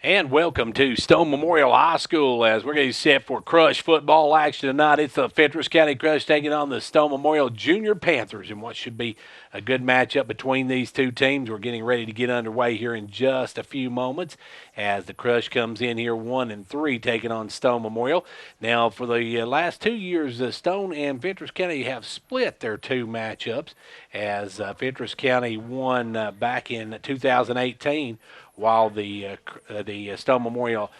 And welcome to Stone Memorial High School as we're getting set for Crush football action tonight. It's the Fentress County Crush taking on the Stone Memorial Junior Panthers in what should be a good matchup between these two teams. We're getting ready to get underway here in just a few moments as the Crush comes in here 1-3 taking on Stone Memorial. Now, for the last 2 years, Stone and Fentress County have split their two matchups as Fentress County won back in 2018 while the Stone Memorial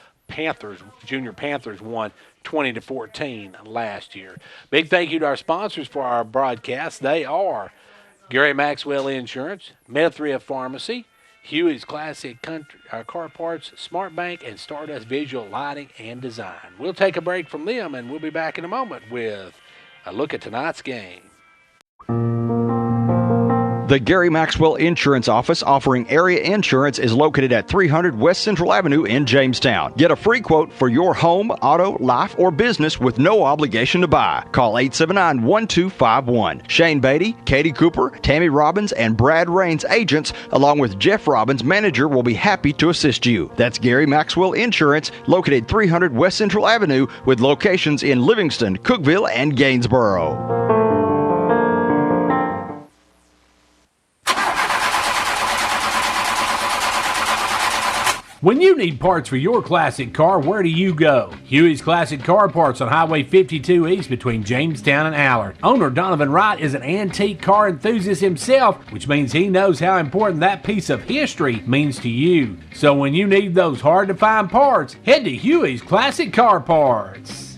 Junior Panthers won 20-14 last year. Big thank you to our sponsors for our broadcast. They are Gary Maxwell Insurance, Methria Pharmacy, Huey's Classic Car Parts, Smart Bank, and Stardust Visual Lighting and Design. We'll take a break from them, and we'll be back in a moment with a look at tonight's game. The Gary Maxwell Insurance Office offering area insurance is located at 300 West Central Avenue in Jamestown. Get a free quote for your home, auto, life, or business with no obligation to buy. Call 879-1251. Shane Beatty, Katie Cooper, Tammy Robbins, and Brad Raines agents, along with Jeff Robbins, manager, will be happy to assist you. That's Gary Maxwell Insurance, located 300 West Central Avenue with locations in Livingston, Cookeville, and Gainesboro. When you need parts for your classic car, where do you go? Huey's Classic Car Parts on Highway 52 East between Jamestown and Allard. Owner Donovan Wright is an antique car enthusiast himself, which means he knows how important that piece of history means to you. So when you need those hard-to-find parts, head to Huey's Classic Car Parts.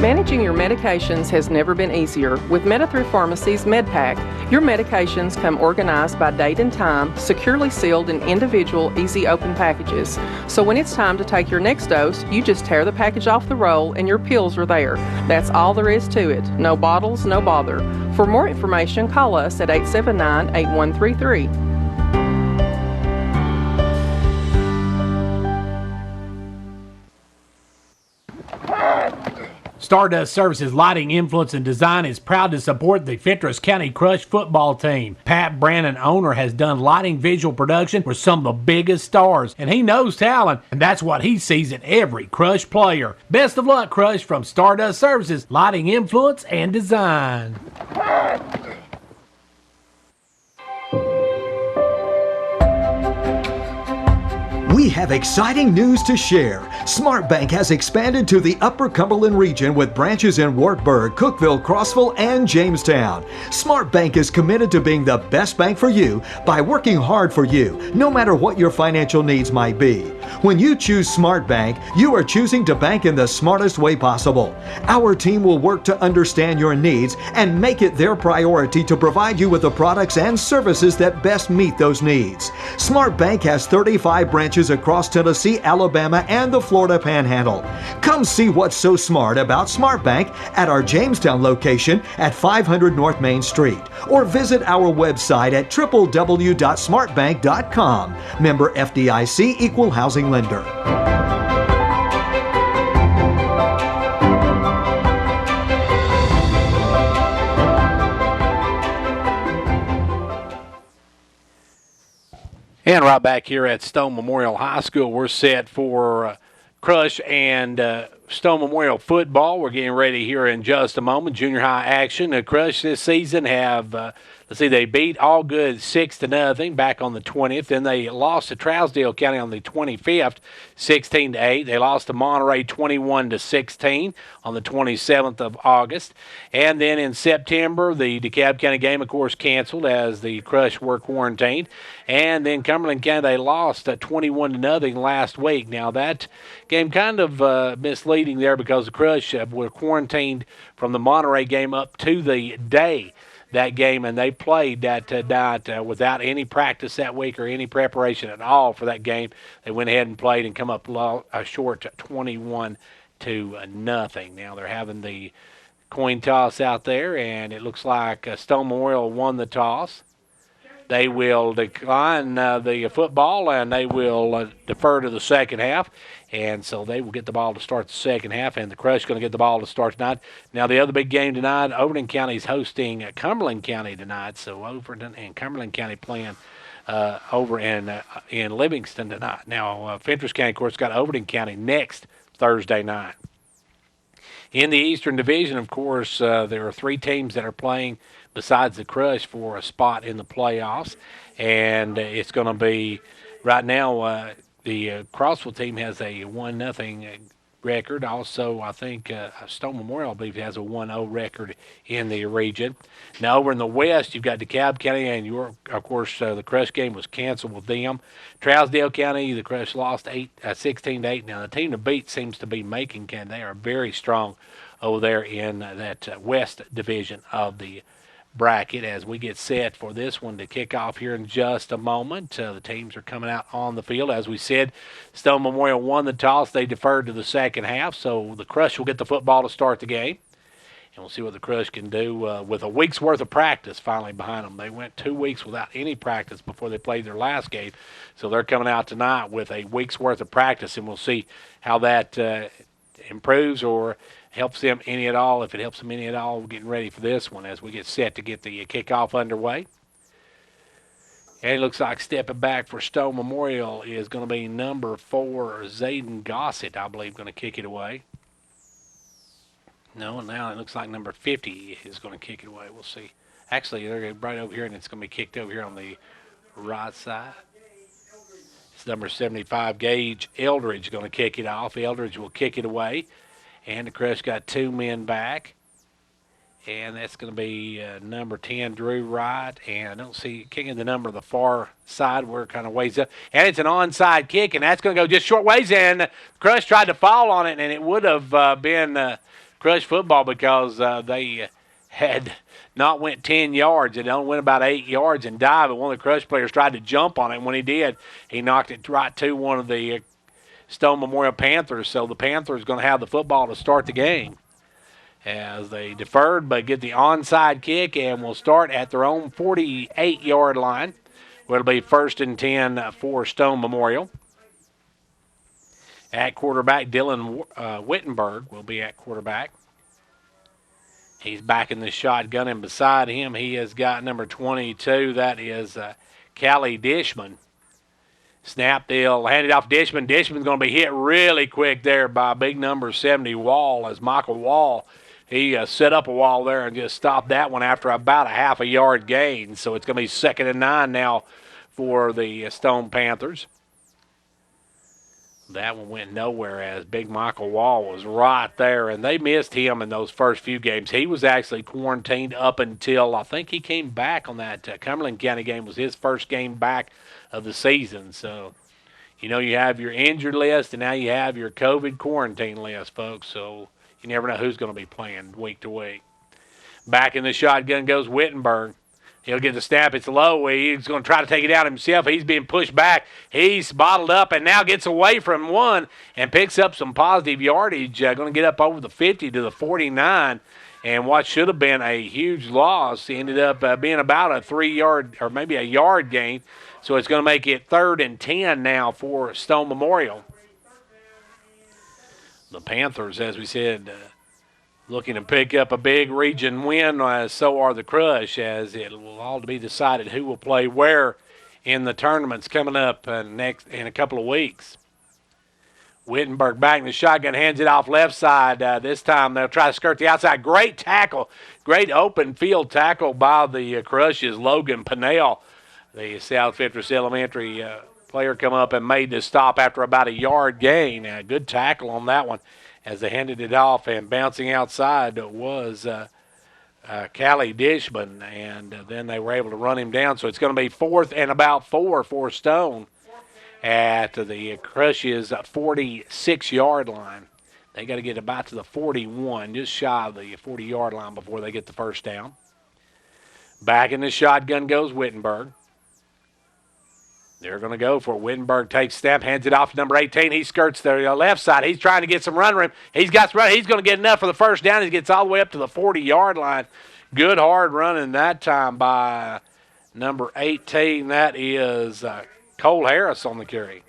Managing your medications has never been easier. With Methria Pharmacy's MedPack, your medications come organized by date and time, securely sealed in individual, easy open packages. So when it's time to take your next dose, you just tear the package off the roll and your pills are there. That's all there is to it. No bottles, no bother. For more information, call us at 879-8133. Stardust Services Lighting Influence and Design is proud to support the Fentress County Crush football team. Pat Brandon, owner, has done lighting visual production for some of the biggest stars, and he knows talent, and that's what he sees in every Crush player. Best of luck, Crush, from Stardust Services Lighting Influence and Design. We have exciting news to share. SmartBank has expanded to the Upper Cumberland region with branches in Wartburg, Cookeville, Crossville, and Jamestown. SmartBank is committed to being the best bank for you by working hard for you, no matter what your financial needs might be. When you choose SmartBank, you are choosing to bank in the smartest way possible. Our team will work to understand your needs and make it their priority to provide you with the products and services that best meet those needs. SmartBank has 35 branches across Tennessee, Alabama, and the Florida Panhandle. Come see what's so smart about SmartBank at our Jamestown location at 500 North Main Street, or visit our website at www.smartbank.com. Member FDIC, Equal Housing Lender. And right back here at Stone Memorial High School, we're set for Crush and Stone Memorial football. We're getting ready here in just a moment. Junior high action. Crush this season have, they beat Allgood 6-0 back on the 20th. Then they lost to Trousdale County on the 25th, 16-8. They lost to Monterey 21-16 on the 27th of August. And then in September, the DeKalb County game, of course, canceled as the Crush were quarantined. And then Cumberland County, they lost 21-0 last week. Now, that game kind of misleading there because the Crush were quarantined from the Monterey game up to the day that game, and they played that night without any practice that week or any preparation at all for that game. They went ahead and played and come up short 21-0. Now they're having the coin toss out there, and it looks like Stone Memorial won the toss. They will decline the football, and they will defer to the second half. And so they will get the ball to start the second half, and the Crush is going to get the ball to start tonight. Now, the other big game tonight, Overton County is hosting Cumberland County tonight. So Overton and Cumberland County playing over in Livingston tonight. Now, Fentress County, of course, got Overton County next Thursday night. In the Eastern Division, of course, there are 3 teams that are playing besides the Crush for a spot in the playoffs, and it's going to be right now. The Crossville team has a 1-0 record. Also, I think Stone Memorial, I believe, has a 1-0 record in the region. Now, over in the West, you've got DeKalb County, and York. Of course, the Crush game was canceled with them. Trousdale County, the Crush lost 16-8. Now, the team to beat seems to be Macon County. They are very strong over there in that West division of the bracket as we get set for this one to kick off here in just a moment. The teams are coming out on the field. As we said, Stone Memorial won the toss. They deferred to the second half, so the Crush will get the football to start the game. And we'll see what the Crush can do with a week's worth of practice finally behind them. They went 2 weeks without any practice before they played their last game. So they're coming out tonight with a week's worth of practice, and we'll see how that improves or helps them any at all. If it helps them any at all, we're getting ready for this one as we get set to get the kickoff underway. And it looks like stepping back for Stone Memorial is going to be number 4, Zayden Gossett, I believe, going to kick it away. No, now it looks like number 50 is going to kick it away. We'll see. Actually, they're right over here, and it's going to be kicked over here on the right side. It's number 75, Gage Eldridge, going to kick it off. Eldridge will kick it away. And the Crush got 2 men back. And that's going to be number 10, Drew Wright. And I don't see kicking the number of the far side where it kind of weighs up. And it's an onside kick, and that's going to go just short ways. And the Crush tried to fall on it, and it would have been Crush football because they had not went 10 yards. It only went about 8 yards and dived. But one of the Crush players tried to jump on it. And when he did, he knocked it right to one of the Stone Memorial Panthers. So the Panthers going to have the football to start the game as they deferred but get the onside kick and will start at their own 48-yard line, where it'll be 1st and 10 for Stone Memorial. At quarterback, Dylan Wittenberg will be at quarterback. He's back in the shotgun, and beside him he has got number 22. That is Callie Dishman. Snap, they'll hand it off Dishman. Dishman's going to be hit really quick there by big number 70 Wall as Michael Wall. He set up a wall there and just stopped that one after about a half a yard gain. So it's going to be 2nd and 9 now for the Stone Panthers. That one went nowhere as big Michael Wall was right there, and they missed him in those first few games. He was actually quarantined up until I think he came back on that Cumberland County game. Was his first game back of the season. So, you know, you have your injured list, and now you have your COVID quarantine list, folks. So you never know who's going to be playing week to week. Back in the shotgun goes Wittenberg. He'll get the snap. It's low. He's going to try to take it out himself. He's being pushed back. He's bottled up and now gets away from one and picks up some positive yardage. Going to get up over the 50 to the 49. And what should have been a huge loss ended up being about a 3-yard or maybe a yard gain. So it's going to make it 3rd and 10 now for Stone Memorial. The Panthers, as we said, looking to pick up a big region win, so are the Crush, as it will all be decided who will play where in the tournaments coming up next in a couple of weeks. Wittenberg back in the shotgun, hands it off left side. This time they'll try to skirt the outside. Great tackle, great open field tackle by the Crush's Logan Pinnell. The South Fentress Elementary player come up and made the stop after about a yard gain. Good tackle on that one as they handed it off, and bouncing outside was Callie Dishman, and then they were able to run him down. So it's going to be 4th and about 4 for Stone at the Crush's 46-yard line. They got to get about to the 41, just shy of the 40-yard line before they get the first down. Back in the shotgun goes Wittenberg. They're going to go for it. Wittenberg takes step, hands it off to number 18. He skirts the left side. He's trying to get some run room. He's got some run. He's going to get enough for the first down. He gets all the way up to the 40-yard line. Good hard running that time by number 18. That is Cole Harris on the carry.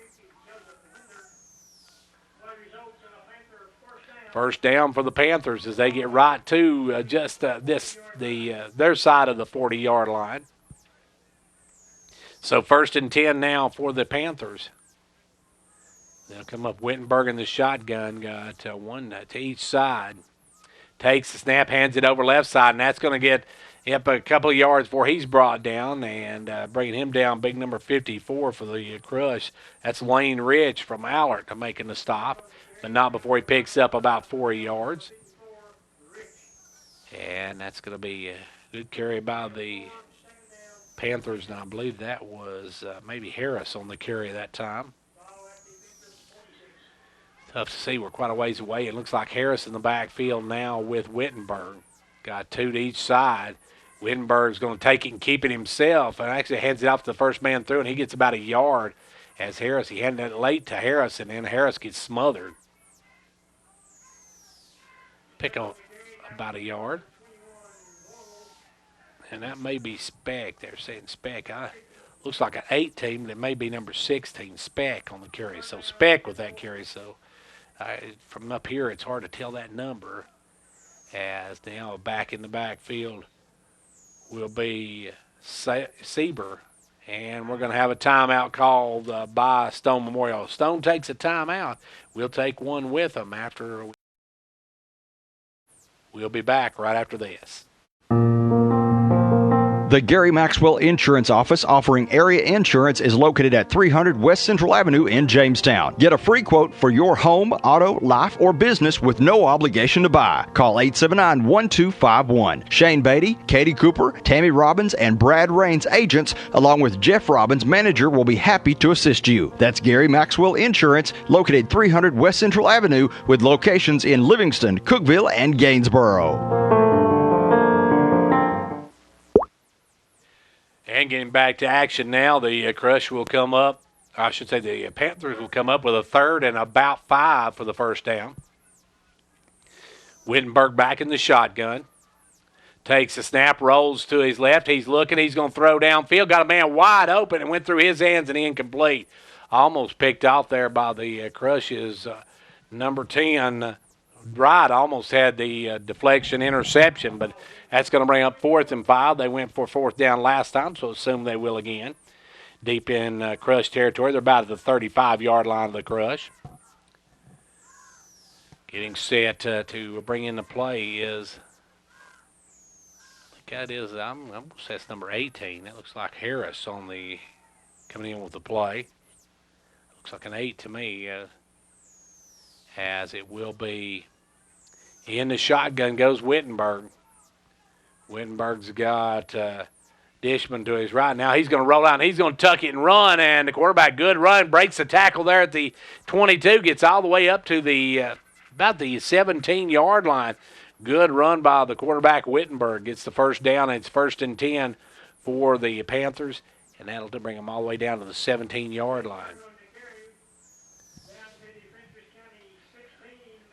First down for the Panthers as they get right to their side of the 40-yard line. So 1st and 10 now for the Panthers. They'll come up Wittenberg in the shotgun. Got one to each side. Takes the snap, hands it over left side, and that's going to get up a couple of yards before he's brought down, and bringing him down, big number 54 for the Crush. That's Lane Rich from Allard making the stop, but not before he picks up about 4 yards. And that's going to be a good carry by the Panthers, and I believe that was maybe Harris on the carry that time. Tough to see. We're quite a ways away. It looks like Harris in the backfield now with Wittenberg. Got 2 to each side. Wittenberg's going to take it and keep it himself, and actually hands it off to the first man through, and he gets about a yard as Harris. He handed it late to Harris, and then Harris gets smothered. Pick up about a yard. And that may be Speck. They're saying Speck. Looks like an 8 team, but it may be number 16, Speck, on the carry. So Speck with that carry. So from up here, it's hard to tell that number. As now back in the backfield will be Sieber. And we're going to have a timeout called by Stone Memorial. Stone takes a timeout. We'll take one with them after. We'll be back right after this. The Gary Maxwell Insurance Office offering area insurance is located at 300 West Central Avenue in Jamestown. Get a free quote for your home, auto, life, or business with no obligation to buy. Call 879-1251. Shane Beatty, Katie Cooper, Tammy Robbins, and Brad Rains agents, along with Jeff Robbins, manager, will be happy to assist you. That's Gary Maxwell Insurance, located 300 West Central Avenue with locations in Livingston, Cookeville, and Gainesboro. And getting back to action now, the Crush will come up. I should say the Panthers will come up with a 3rd and about 5 for the first down. Wittenberg back in the shotgun. Takes the snap, rolls to his left. He's looking. He's going to throw downfield. Got a man wide open and went through his hands and incomplete. Almost picked off there by the Crush's number 10. Right, almost had the deflection interception, but that's going to bring up 4th and 5. They went for 4th down last time, so assume they will again. Deep in Crush territory. They're about at the 35-yard line of the Crush. Getting set to bring in the play is, I think that is, I'm going to say it's number 18. That looks like Harris on the, coming in with the play. Looks like an 8 to me, as it will be in the shotgun goes Wittenberg. Wittenberg's got Dishman to his right. Now he's going to roll out and he's going to tuck it and run, and the quarterback, good run, breaks the tackle there at the 22, gets all the way up to the about the 17-yard line. Good run by the quarterback. Wittenberg gets the first down, and it's 1st and 10 for the Panthers, and that'll bring them all the way down to the 17-yard line.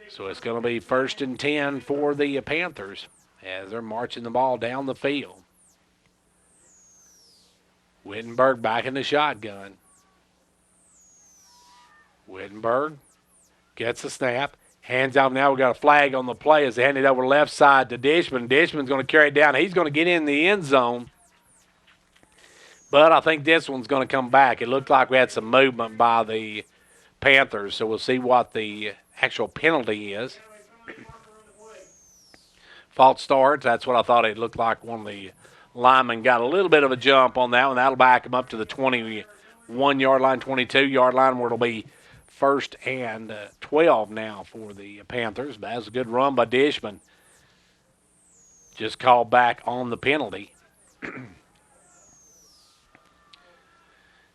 So it's going to be 1st and 10 for the Panthers as they're marching the ball down the field. Wittenberg back in the shotgun. Wittenberg gets the snap, hands out. Now we've got a flag on the play as they hand it over left side to Dishman. Dishman's going to carry it down. He's going to get in the end zone. But I think this one's going to come back. It looked like we had some movement by the Panthers, so we'll see what the actual penalty is. False start. That's what I thought it looked like. One of the linemen got a little bit of a jump on that one. That'll back him up to the 21-yard line, 22-yard line, where it'll be 1st and 12 now for the Panthers. But that was a good run by Dishman. Just called back on the penalty.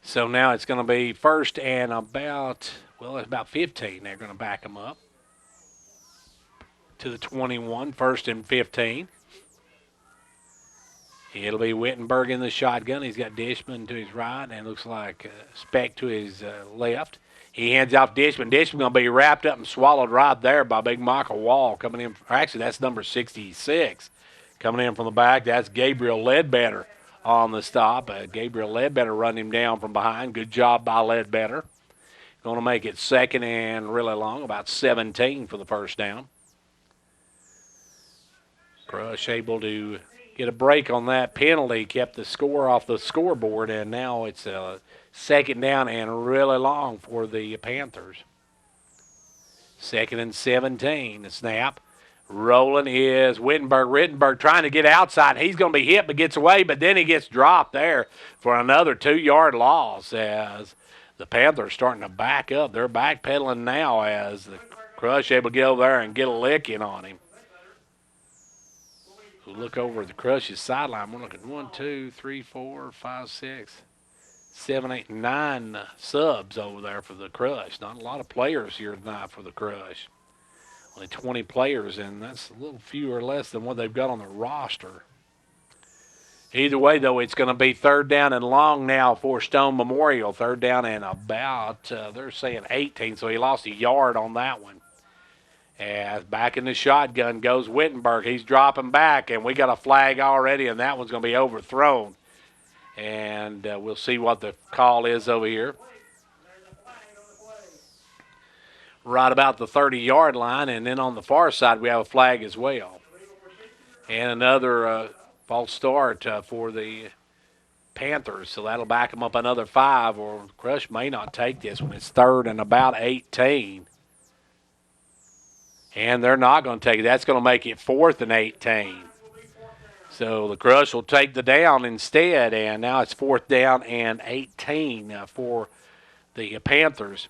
So now it's going to be 1st and about, well, it's about 15. They're going to back them up to the 21, 1st and 15. It'll be Wittenberg in the shotgun. He's got Dishman to his right, and it looks like Speck to his left. He hands off Dishman. Dishman's going to be wrapped up and swallowed right there by big Michael Wall coming in. Actually, that's number 66 coming in from the back. That's Gabriel Ledbetter on the stop. Gabriel Ledbetter run him down from behind. Good job by Ledbetter. Going to make it 2nd and really long, about 17 for the first down. Crush able to get a break on that penalty, kept the score off the scoreboard, and now it's a second down and really long for the Panthers. 2nd and 17. The snap. Rolling is Wittenberg. Rittenberg trying to get outside. He's going to be hit but gets away, but then he gets dropped there for another 2-yard loss as the Panthers starting to back up. They're backpedaling now as the Crush able to get over there and get a lick in on him. We'll look over at the Crush's sideline. We're looking 1, 2, 3, 4, 5, 6, 7, 8, 9 subs over there for the Crush. Not a lot of players here tonight for the Crush. Only 20 players, and that's a little fewer less than what they've got on the roster. Either way, though, it's going to be 3rd down and long now for Stone Memorial. 3rd down and about, they're saying 18, so he lost a yard on that one. As back in the shotgun goes Wittenberg. He's dropping back, and we got a flag already, and that one's going to be overthrown. And we'll see what the call is over here. Right about the 30-yard line, and then on the far side we have a flag as well. And another false start for the Panthers, so that'll back them up another 5, or Crush may not take this one. It's 3rd and about 18. And they're not going to take it. That's going to make it 4th and 18. So the Crush will take the down instead, and now it's 4th down and 18 for the Panthers.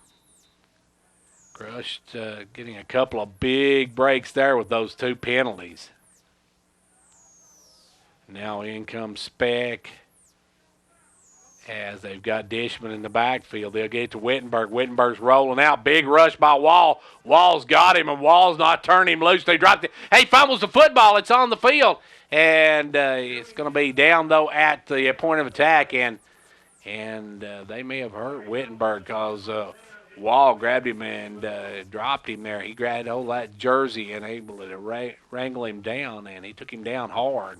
Crush getting a couple of big breaks there with those 2 penalties. Now in comes Speck as they've got Dishman in the backfield. They'll get to Wittenberg. Wittenberg's rolling out. Big rush by Wall. Wall's got him, and Wall's not turning him loose. They dropped it. Hey, fumbles the football. It's on the field. And it's going to be down, though, at the point of attack. And they may have hurt Wittenberg because Wall grabbed him and dropped him there. He grabbed all that jersey and able to wrangle him down, and he took him down hard.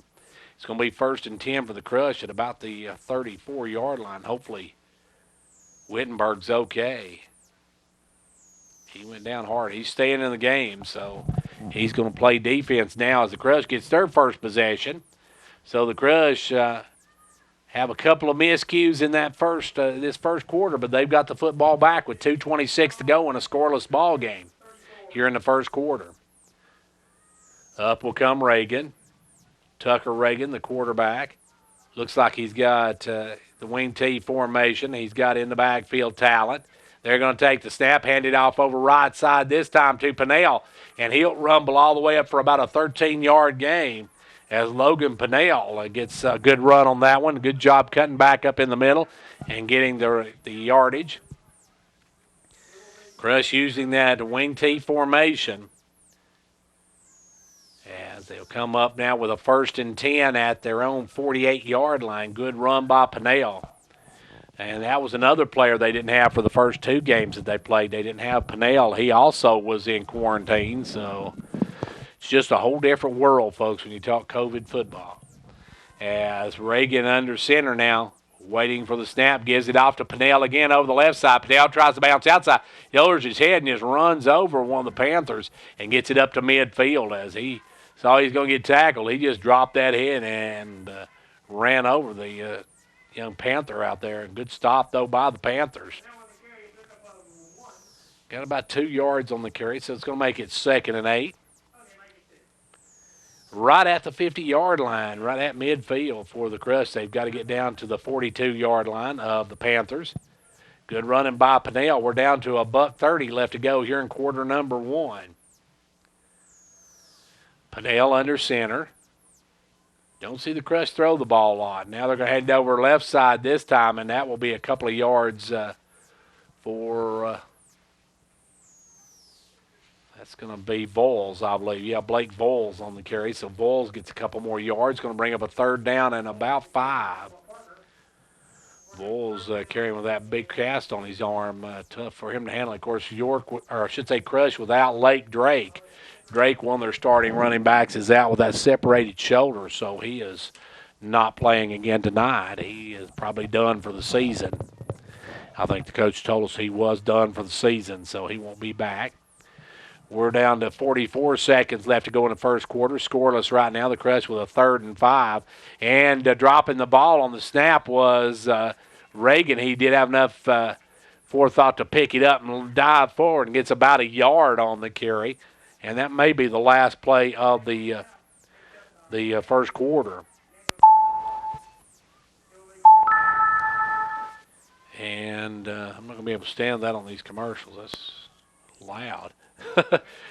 It's going to be 1st and 10 for the Crush at about the 34-yard line. Hopefully Wittenberg's okay. He went down hard. He's staying in the game, so he's going to play defense now as the Crush gets their first possession. So the Crush have a couple of miscues in that this first quarter, but they've got the football back with 2:26 to go in a scoreless ball game here in the first quarter. Up will come Reagan. Tucker Reagan, the quarterback. Looks like he's got the wing T formation. He's got in the backfield talent. They're going to take the snap, hand it off over right side this time to Pinnell, and he'll rumble all the way up for about a 13-yard gain as Logan Pinnell gets a good run on that one. Good job cutting back up in the middle and getting the yardage. Crush using that wing T formation. As they'll come up now with a 1st and 10 at their own 48-yard line. Good run by Pinnell. And that was another player they didn't have for the first 2 games that they played. They didn't have Pinnell. He also was in quarantine, so it's just a whole different world, folks, when you talk COVID football. As Reagan under center now, waiting for the snap, gives it off to Pinnell again over the left side. Pinnell tries to bounce outside. He lowers his head and just runs over one of the Panthers and gets it up to midfield as he saw he's going to get tackled. He just dropped that head and ran over the young Panther out there. Good stop, though, by the Panthers. Got about 2 yards on the carry, so it's going to make it 2nd and 8. Right at the 50-yard line, right at midfield for the Crush. They've got to get down to the 42-yard line of the Panthers. Good running by Pinnell. We're down to $1:30 left to go here in quarter number 1. Pinnell under center. Don't see the Crush throw the ball a lot. Now they're going to head over left side this time, and that will be a couple of yards for that's going to be Voles, I believe. Yeah, Blake Voles on the carry. So Voles gets a couple more yards. Going to bring up a 3rd down and about 5. Voles carrying with that big cast on his arm. Tough for him to handle. Of course, Crush without Lake Drake. Drake, one of their starting running backs, is out with that separated shoulder, so he is not playing again tonight. He is probably done for the season. I think the coach told us he was done for the season, so he won't be back. We're down to 44 seconds left to go in the first quarter. Scoreless right now. The Crush with a 3rd and 5. And dropping the ball on the snap was Reagan. He did have enough forethought to pick it up and dive forward and gets about a yard on the carry. And that may be the last play of the first quarter. And I'm not going to be able to stand that on these commercials. That's loud.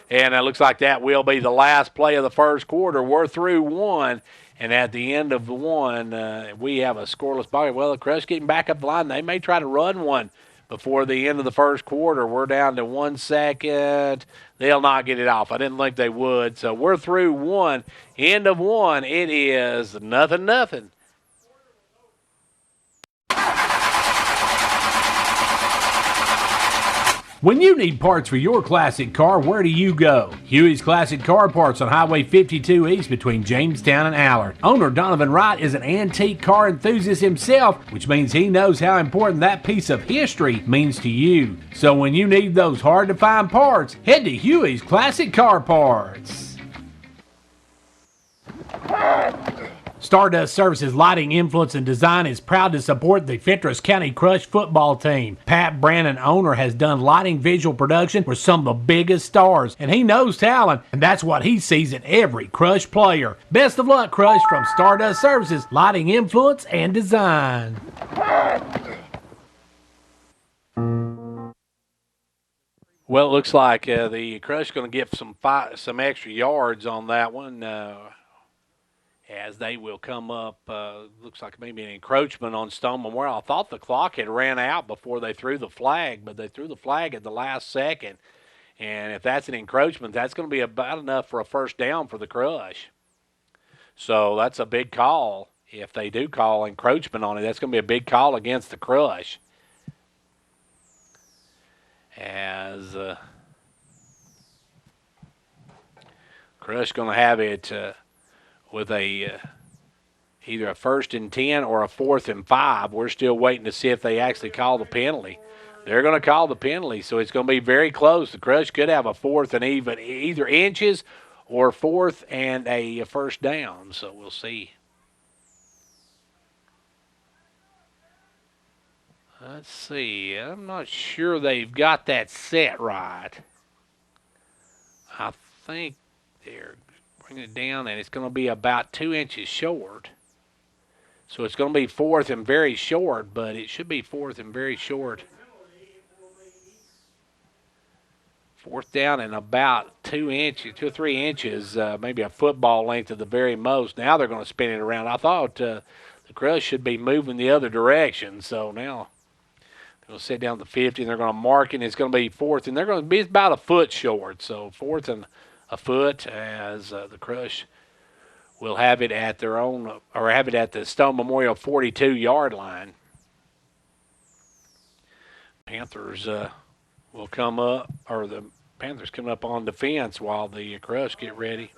And it looks like that will be the last play of the first quarter. We're through one. And at the end of the one, we have a scoreless ball. Well, the Crush getting back up the line. They may try to run one before the end of the first quarter. We're down to 1 second. They'll not get it off. I didn't think they would. So we're through one. End of one. It is 0-0. When you need parts for your classic car, where do you go? Huey's Classic Car Parts on Highway 52 East between Jamestown and Allard. Owner Donovan Wright is an antique car enthusiast himself, which means he knows how important that piece of history means to you. So when you need those hard-to-find parts, head to Huey's Classic Car Parts. Stardust Services Lighting, Influence, and Design is proud to support the Fentress County Crush football team. Pat Brandon, owner, has done lighting visual production for some of the biggest stars, and he knows talent, and that's what he sees in every Crush player. Best of luck, Crush, from Stardust Services Lighting, Influence, and Design. Well, it looks like the Crush going to get some extra yards on that one. As they will come up, looks like maybe an encroachment on Stone Memorial. I thought the clock had ran out before they threw the flag, but they threw the flag at the last second. And if that's an encroachment, that's going to be about enough for a first down for the Crush. So that's a big call. If they do call encroachment on it, that's going to be a big call against the Crush. As Crush going to have it with either a 1st and 10 or a 4th and 5. We're still waiting to see if they actually call the penalty. They're going to call the penalty, so it's going to be very close. The Crush could have a 4th and even, either inches or 4th and a first down, so we'll see. Let's see. I'm not sure they've got that set right. I think they're bring it down, and it's going to be about 2 inches short. So it's going to be 4th and very short, but it should be 4th and very short. 4th down and about 2 or 3 inches, maybe a football length at the very most. Now they're going to spin it around. I thought the Crush should be moving the other direction, so now they're going to sit down to 50, and they're going to mark it, and it's going to be 4th, and they're going to be about a foot short. So 4th and a foot, as the Crush will have it at their own, or have it at the Stone Memorial 42-yard line. Panthers will come up, or the Panthers come up on defense while the Crush get ready.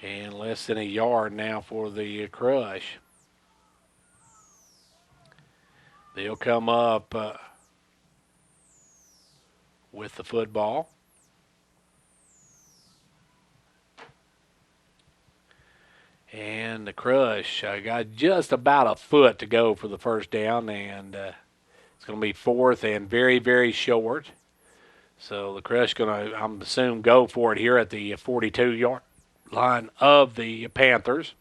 And less than a yard now for the Crush. They'll come up with the football. And the Crush got just about a foot to go for the first down, and it's going to be 4th and very, very short. So the Crush going to, I'm assuming, go for it here at the 42-yard line of the Panthers.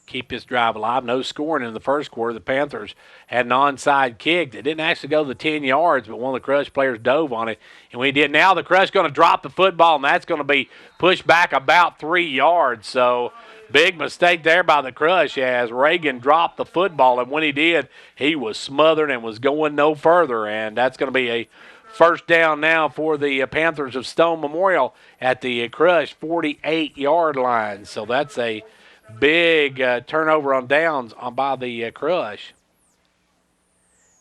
Keep this drive alive. No scoring in the first quarter. The Panthers had an onside kick that didn't actually go the 10 yards, but one of the Crush players dove on it, and we did. Now the Crush going to drop the football, and that's going to be pushed back about 3 yards. So big mistake there by the Crush as Reagan dropped the football, and when he did, he was smothered and was going no further, and that's going to be a first down now for the Panthers of Stone Memorial at the Crush 48-yard line. So that's a big turnover on downs by the Crush.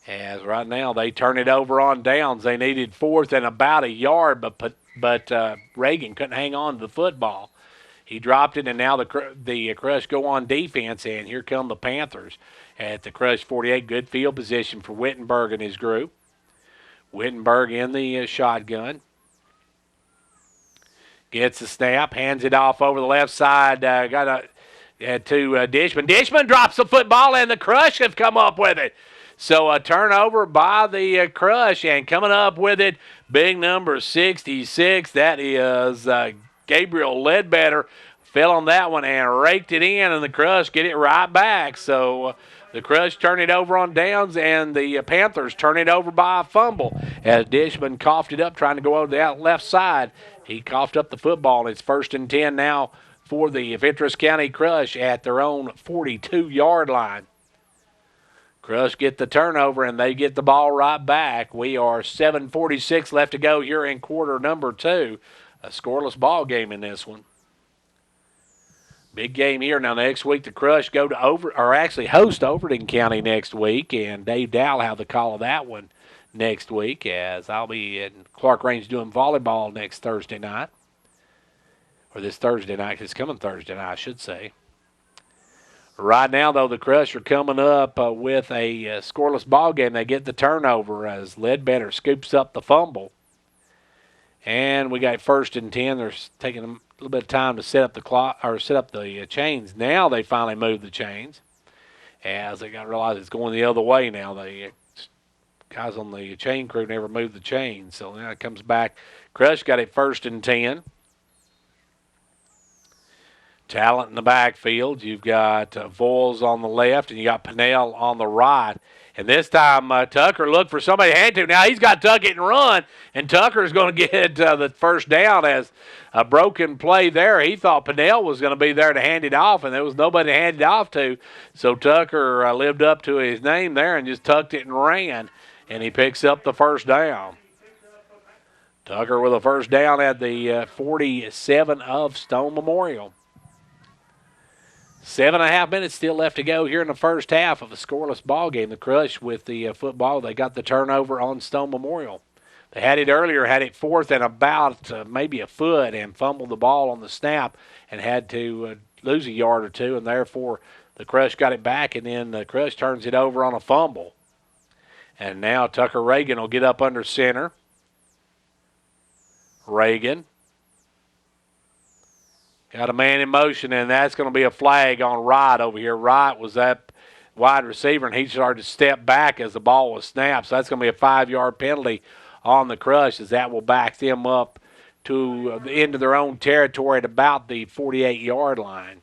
As right now they turn it over on downs. They needed 4th and about a yard, but Reagan couldn't hang on to the football. He dropped it, and now the Crush go on defense, and here come the Panthers at the Crush 48. Good field position for Wittenberg and his group. Wittenberg in the shotgun. Gets the snap, hands it off over the left side. To Dishman. Dishman drops the football, and the Crush have come up with it. So a turnover by the Crush, and coming up with it, big number 66. That is Gabriel Ledbetter. Fell on that one and raked it in, and the Crush get it right back. So the Crush turn it over on downs, and the Panthers turn it over by a fumble. As Dishman coughed it up trying to go over the left side. He coughed up the football, and it's 1st and 10 now for the Fentress County Crush at their own 42-yard line. Crush get the turnover, and they get the ball right back. We are 7:46 left to go here in quarter number 2. A scoreless ball game in this one. Big game here. Now next week the Crush go to host Overton County next week, and Dave Dow will have the call of that one next week, as I'll be in Clark Range doing volleyball next Thursday night. Or this Thursday night, 'cause it's coming Thursday night, I should say. Right now, though, the Crush are coming up with a scoreless ball game. They get the turnover as Ledbetter scoops up the fumble. And we got 1st and 10. They're taking a little bit of time to set up the clock or set up the chains. Now they finally move the chains, as they got to realize it's going the other way now. The guys on the chain crew never moved the chain, so now it comes back. Crush got it 1st and 10. Talent in the backfield. You've got Voiles on the left, and you got Pinnell on the right. And this time Tucker looked for somebody to hand to. Now he's got Tuck it and run, and Tucker's going to get the first down as a broken play there. He thought Pinnell was going to be there to hand it off, and there was nobody to hand it off to. So Tucker lived up to his name there and just tucked it and ran, and he picks up the first down. Tucker with a first down at the 47 of Stone Memorial. 7.5 minutes still left to go here in the first half of a scoreless ball game. The Crush with the football, they got the turnover on Stone Memorial. They had it earlier, had it 4th and about maybe a foot, and fumbled the ball on the snap and had to lose a yard or two, and therefore the Crush got it back, and then the Crush turns it over on a fumble. And now Tucker Reagan will get up under center. Reagan. Got a man in motion, and that's going to be a flag on Wright over here. Wright was that wide receiver, and he started to step back as the ball was snapped. So that's going to be a 5-yard penalty on the Crush, as that will back them up to the end of their own territory at about the 48-yard line.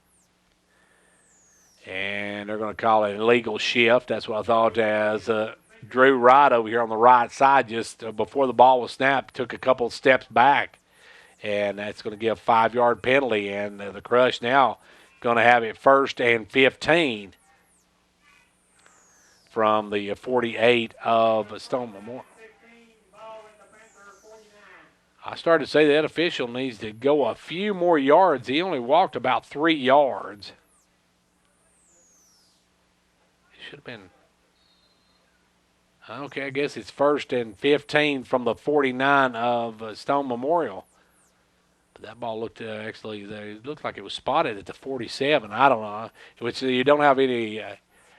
And they're going to call it an illegal shift. That's what I thought, as Drew Wright over here on the right side just before the ball was snapped took a couple of steps back. And that's going to give a 5-yard penalty. And the Crush now going to have it 1st and 15 from the 48 of Stone Memorial. I started to say that official needs to go a few more yards. He only walked about 3 yards. It should have been. Okay, I guess it's 1st and 15 from the 49 of Stone Memorial. That ball looked it looked like it was spotted at the 47. I don't know. Which you don't have any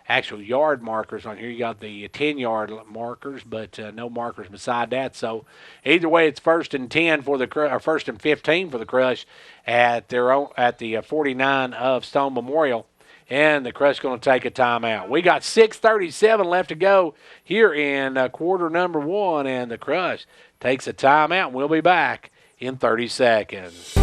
actual yard markers on here. You got the 10-yard markers, but no markers beside that. So either way, it's 1st and 10 for the or 1st and 15 for the Crush at the 49 of Stone Memorial, and the Crush going to take a timeout. We got 6:37 left to go here in quarter number 1, and the Crush takes a timeout. We'll be back in 30 seconds.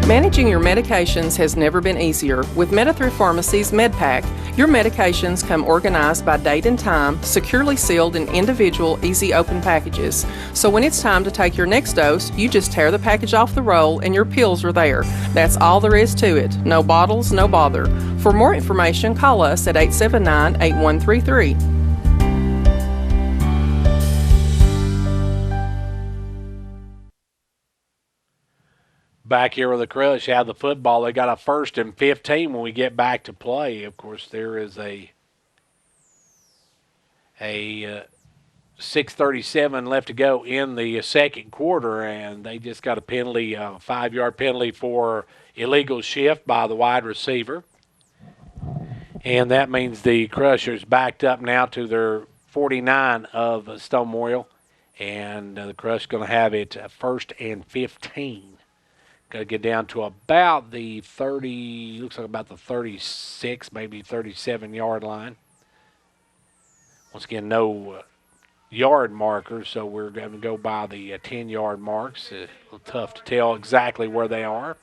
Managing your medications has never been easier. With Medithrift Pharmacy's MedPack, your medications come organized by date and time, securely sealed in individual, easy open packages. So when it's time to take your next dose, you just tear the package off the roll and your pills are there. That's all there is to it. No bottles, no bother. For more information, call us at 879-8133. Back here with the Crush have the football. They got a 1st and 15 when we get back to play. Of course, there is a 6:37 left to go in the second quarter, and they just got a penalty, a 5-yard penalty for illegal shift by the wide receiver. And that means the Crushers backed up now to their 49 of Stone Memorial. And the Crush going to have it first and 15. Got to get down to about the 30, looks like about the 36, maybe 37-yard line. Once again, no yard markers, so we're going to go by the 10-yard marks. A little tough to tell exactly where they are.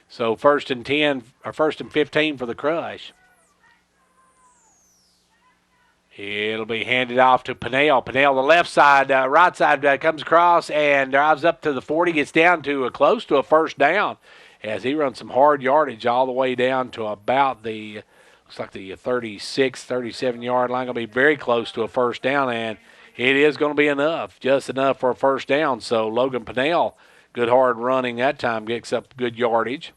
So first and 10, or first and 15 for the Crush. It'll be handed off to Pinnell. Pinnell, the left side, right side, comes across and drives up to the 40, gets down to close to a first down as he runs some hard yardage all the way down to about the, looks like the 36, 37-yard line. Going to be very close to a first down, and it is going to be enough, just enough for a first down. So Logan Pinnell, good hard running that time, gets up good yardage.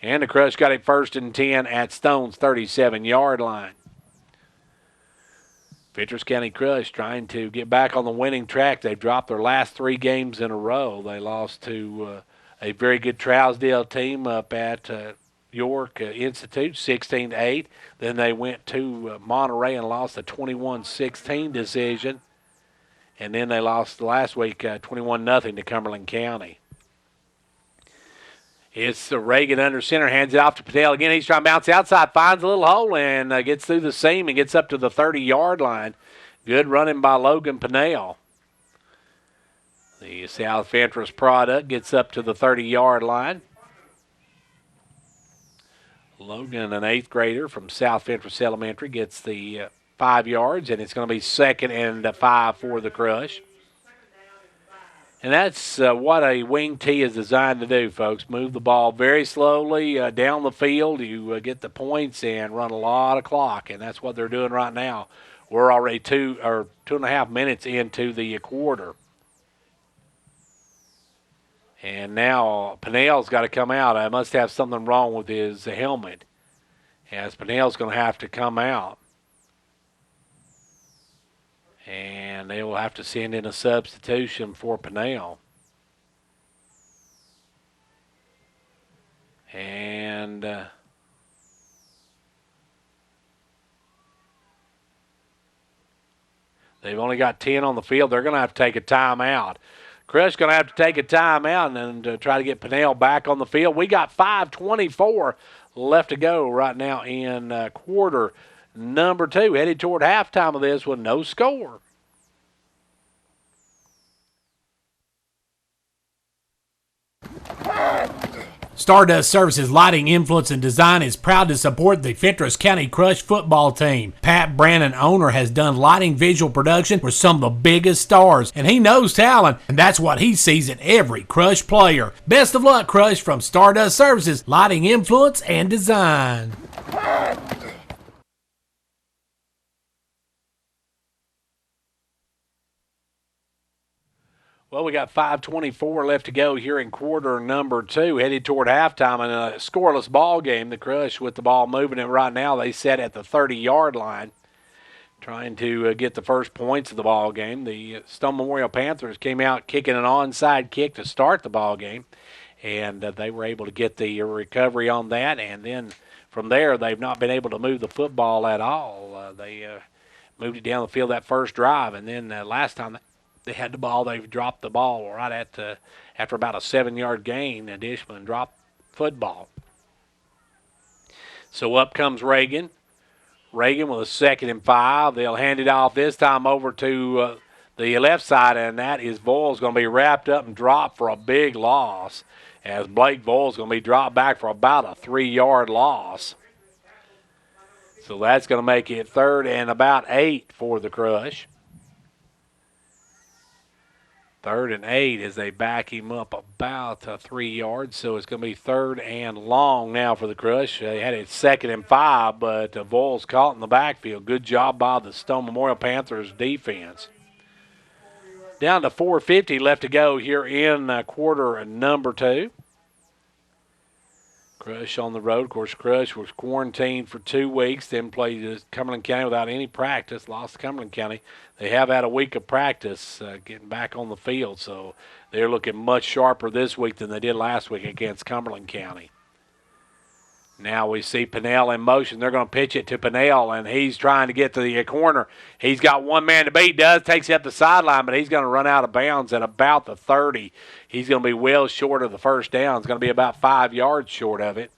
And the Crush got it first and 10 at Stone's 37-yard line. Fentress County Crush trying to get back on the winning track. They've dropped their last 3 games in a row. They lost to a very good Trousdale team up at York Institute, 16-8. Then they went to Monterey and lost a 21-16 decision. And then they lost last week 21-0 to Cumberland County. It's Reagan under center, hands it off to Patel. Again, he's trying to bounce outside, finds a little hole, and gets through the seam and gets up to the 30-yard line. Good running by Logan Pinnell. The South Fentress product gets up to the 30-yard line. Logan, an 8th grader from South Fentress Elementary, gets the 5 yards, and it's going to be 2nd and 5 for the Crush. And that's what a wing tee is designed to do, folks. Move the ball very slowly down the field. You get the points and run a lot of clock, and that's what they're doing right now. We're already 2.5 minutes into the quarter. And now Pinnell's got to come out. I must have something wrong with his helmet, as Pinnell's going to have to come out. And they will have to send in a substitution for Pinnell. And they've only got 10 on the field. They're going to have to take a timeout. Crush going to have to take a timeout and try to get Pinnell back on the field. We got 5:24 left to go right now in quarter number 2, headed toward halftime of this with no score. Stardust Services Lighting Influence and Design is proud to support the Fentress County Crush football team. Pat Brannon, owner, has done lighting visual production for some of the biggest stars, and he knows talent, and that's what he sees in every Crush player. Best of luck, Crush, from Stardust Services Lighting Influence and Design. Well, we got 5:24 left to go here in quarter number 2, headed toward halftime in a scoreless ball game. The Crush with the ball moving it right now. They set at the 30-yard line, trying to get the first points of the ball game. The Stone Memorial Panthers came out kicking an onside kick to start the ball game, and they were able to get the recovery on that. And then from there, they've not been able to move the football at all. They moved it down the field that first drive, and then last time they had the ball, they dropped the ball right at after about a 7-yard gain. Dishman dropped football. So up comes Reagan. Reagan with a 2nd and 5. They'll hand it off this time over to the left side, and that is Voyles going to be wrapped up and dropped for a big loss, as Blake Voyles going to be dropped back for about a 3-yard loss. So that's going to make it 3rd and about 8 for the Crush. 3rd and 8 as they back him up about 3 yards. So it's going to be 3rd and long now for the Crush. They had it 2nd and 5, but Voyles caught in the backfield. Good job by the Stone Memorial Panthers defense. Down to 4:50 left to go here in quarter number 2. Crush on the road. Of course, Crush was quarantined for 2 weeks, then played Cumberland County without any practice, lost to Cumberland County. They have had a week of practice getting back on the field, so they're looking much sharper this week than they did last week against Cumberland County. Now we see Pinnell in motion. They're going to pitch it to Pinnell, and he's trying to get to the corner. He's got one man to beat. Takes it up the sideline, but he's going to run out of bounds at about the 30. He's going to be well short of the first down. It's going to be about 5 yards short of it,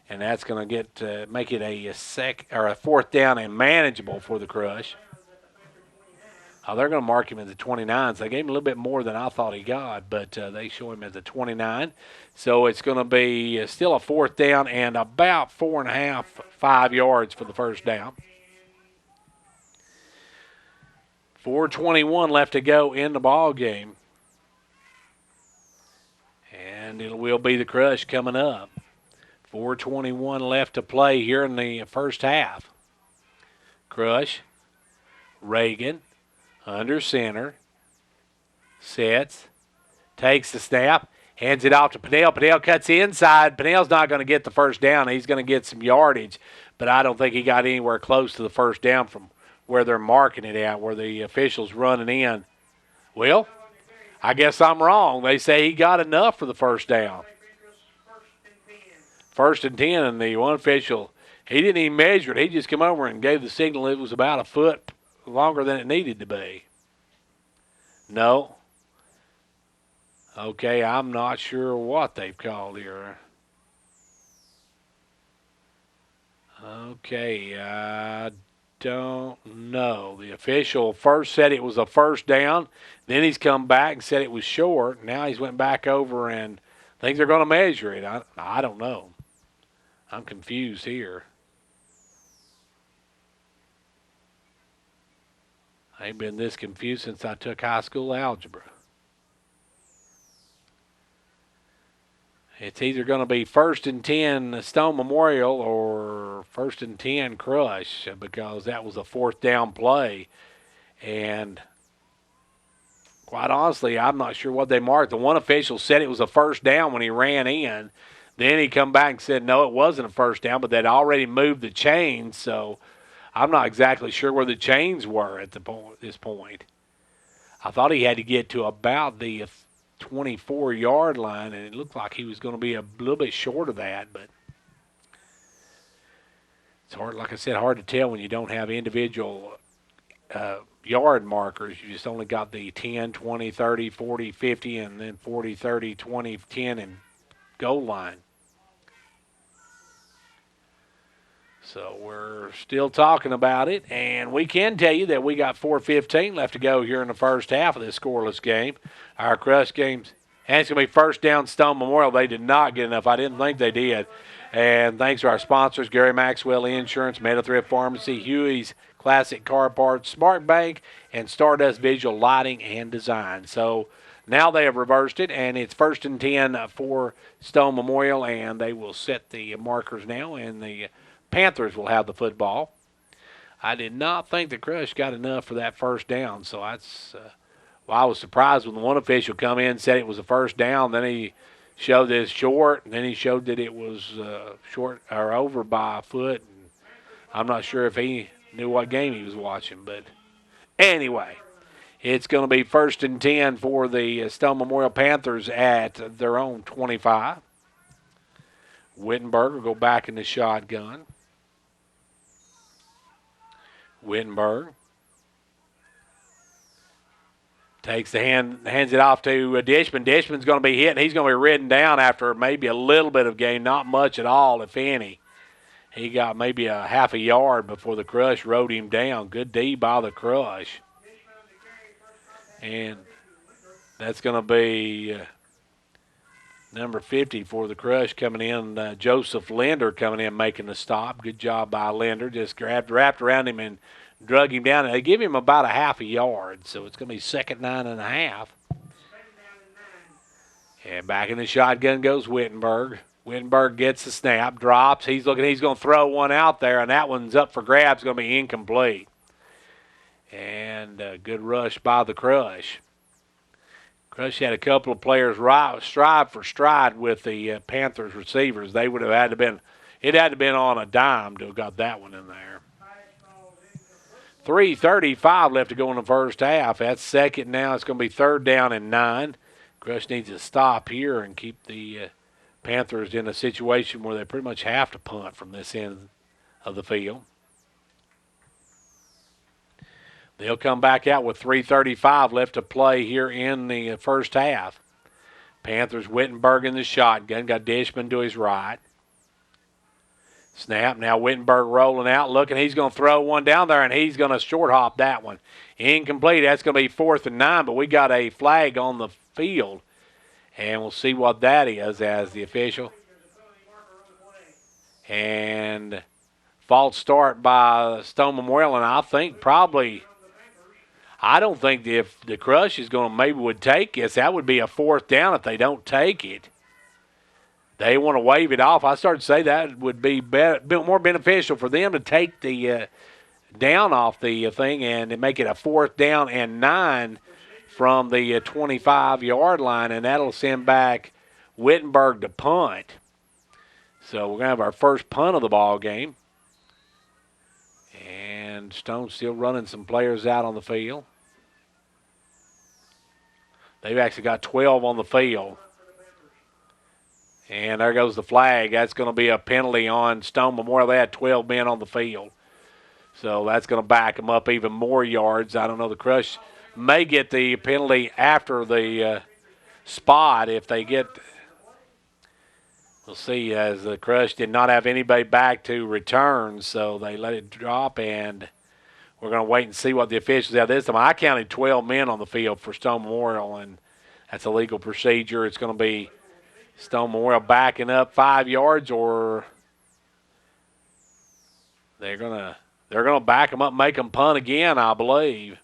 and that's going to make it a fourth down and manageable for the Crush. Oh, they're going to mark him at the 29. So they gave him a little bit more than I thought he got, but they show him at the 29. So it's going to be still a fourth down and about 4.5, 5 yards for the first down. 4:21 left to go in the ball game. And it will be the Crush coming up. 4:21 left to play here in the first half. Crush, Reagan, under center, sets, takes the snap, hands it off to Pinnell. Pinnell cuts inside. Pinnell's not going to get the first down. He's going to get some yardage, but I don't think he got anywhere close to the first down from where they're marking it at, where the official's running in. Well, I guess I'm wrong. They say he got enough for the first down. First and 10, and the one official, he didn't even measure it. He just came over and gave the signal it was about a foot longer than it needed to be. No. Okay, I'm not sure what they've called here. Okay, I don't know. The official first said it was a first down. Then he's come back and said it was short. Now he's went back over and thinks they're going to measure it. I don't know. I'm confused here. I ain't been this confused since I took high school algebra. It's either going to be 1st and 10 Stone Memorial or 1st and 10 Crush, because that was a fourth down play. And quite honestly, I'm not sure what they marked. The one official said it was a first down when he ran in. Then he come back and said, no, it wasn't a first down, but they'd already moved the chains, so I'm not exactly sure where the chains were at this point. I thought he had to get to about the 24-yard line, and it looked like he was going to be a little bit short of that. But it's hard, like I said, hard to tell when you don't have individual yard markers. You just only got the 10, 20, 30, 40, 50, and then 40, 30, 20, 10, and goal line. So we're still talking about it, and we can tell you that we got 4:15 left to go here in the first half of this scoreless game. Our Crush games, and it's going to be first down Stone Memorial. They did not get enough. I didn't think they did. And thanks to our sponsors, Gary Maxwell Insurance, Meta Thrift Pharmacy, Huey's Classic Car Parts, Smart Bank, and Stardust Visual Lighting and Design. So now they have reversed it, and it's 1st and 10 for Stone Memorial, and they will set the markers now, and the Panthers will have the football. I did not think the Crush got enough for that first down, so that's I was surprised when the one official come in and said it was a first down. Then he showed that it's short, and then he showed that it was short or over by a foot. And I'm not sure if he knew what game he was watching, but anyway, it's going to be 1st and 10 for the Stone Memorial Panthers at their own 25. Wittenberg will go back in the shotgun. Wittenberg takes the hands it off to Dishman. Dishman's going to be hit, and he's going to be ridden down after maybe a little bit of gain, not much at all, if any. He got maybe a half a yard before the Crush rode him down. Good D by the Crush. And that's going to be number 50 for the Crush coming in. Joseph Linder coming in making the stop. Good job by Linder. Just wrapped around him and drug him down. And they give him about a half a yard, so it's going to be 2nd 9.5. And back in the shotgun goes Wittenberg. Wittenberg gets the snap, drops. He's going to throw one out there, and that one's up for grabs, going to be incomplete. And a good rush by the Crush. Crush had a couple of players stride for stride with the Panthers receivers. They would have had to been, it had to been on a dime to have got that one in there. 3:35 left to go in the first half. That's second now. It's going to be 3rd down and 9. Crush needs to stop here and keep the Panthers in a situation where they pretty much have to punt from this end of the field. They'll come back out with 3:35 left to play here in the first half. Panthers, Wittenberg in the shotgun. Got Dishman to his right. Snap. Now Wittenberg rolling out, looking. He's going to throw one down there, and he's going to short hop that one. Incomplete. That's going to be 4th and 9, but we got a flag on the field, and we'll see what that is as the official. And false start by Stone Memorial, and I think probably – I don't think if the Crush is going to maybe would take this, that would be a 4th down if they don't take it. They want to wave it off. I started to say that would be more beneficial for them to take the down off the thing and make it a 4th down and 9 from the 25-yard line, and that'll send back Wittenberg to punt. So we're going to have our first punt of the ball game. And Stone's still running some players out on the field. They've actually got 12 on the field. And there goes the flag. That's going to be a penalty on Stone Memorial. They had 12 men on the field. So that's going to back them up even more yards. I don't know. The Crush may get the penalty after the spot if they get – we'll see, as the Crush did not have anybody back to return, so they let it drop, and we're going to wait and see what the officials have this time. I counted 12 men on the field for Stone Memorial, and that's a legal procedure. It's going to be Stone Memorial backing up 5 yards, or they're going to back them up, make them punt again, I believe.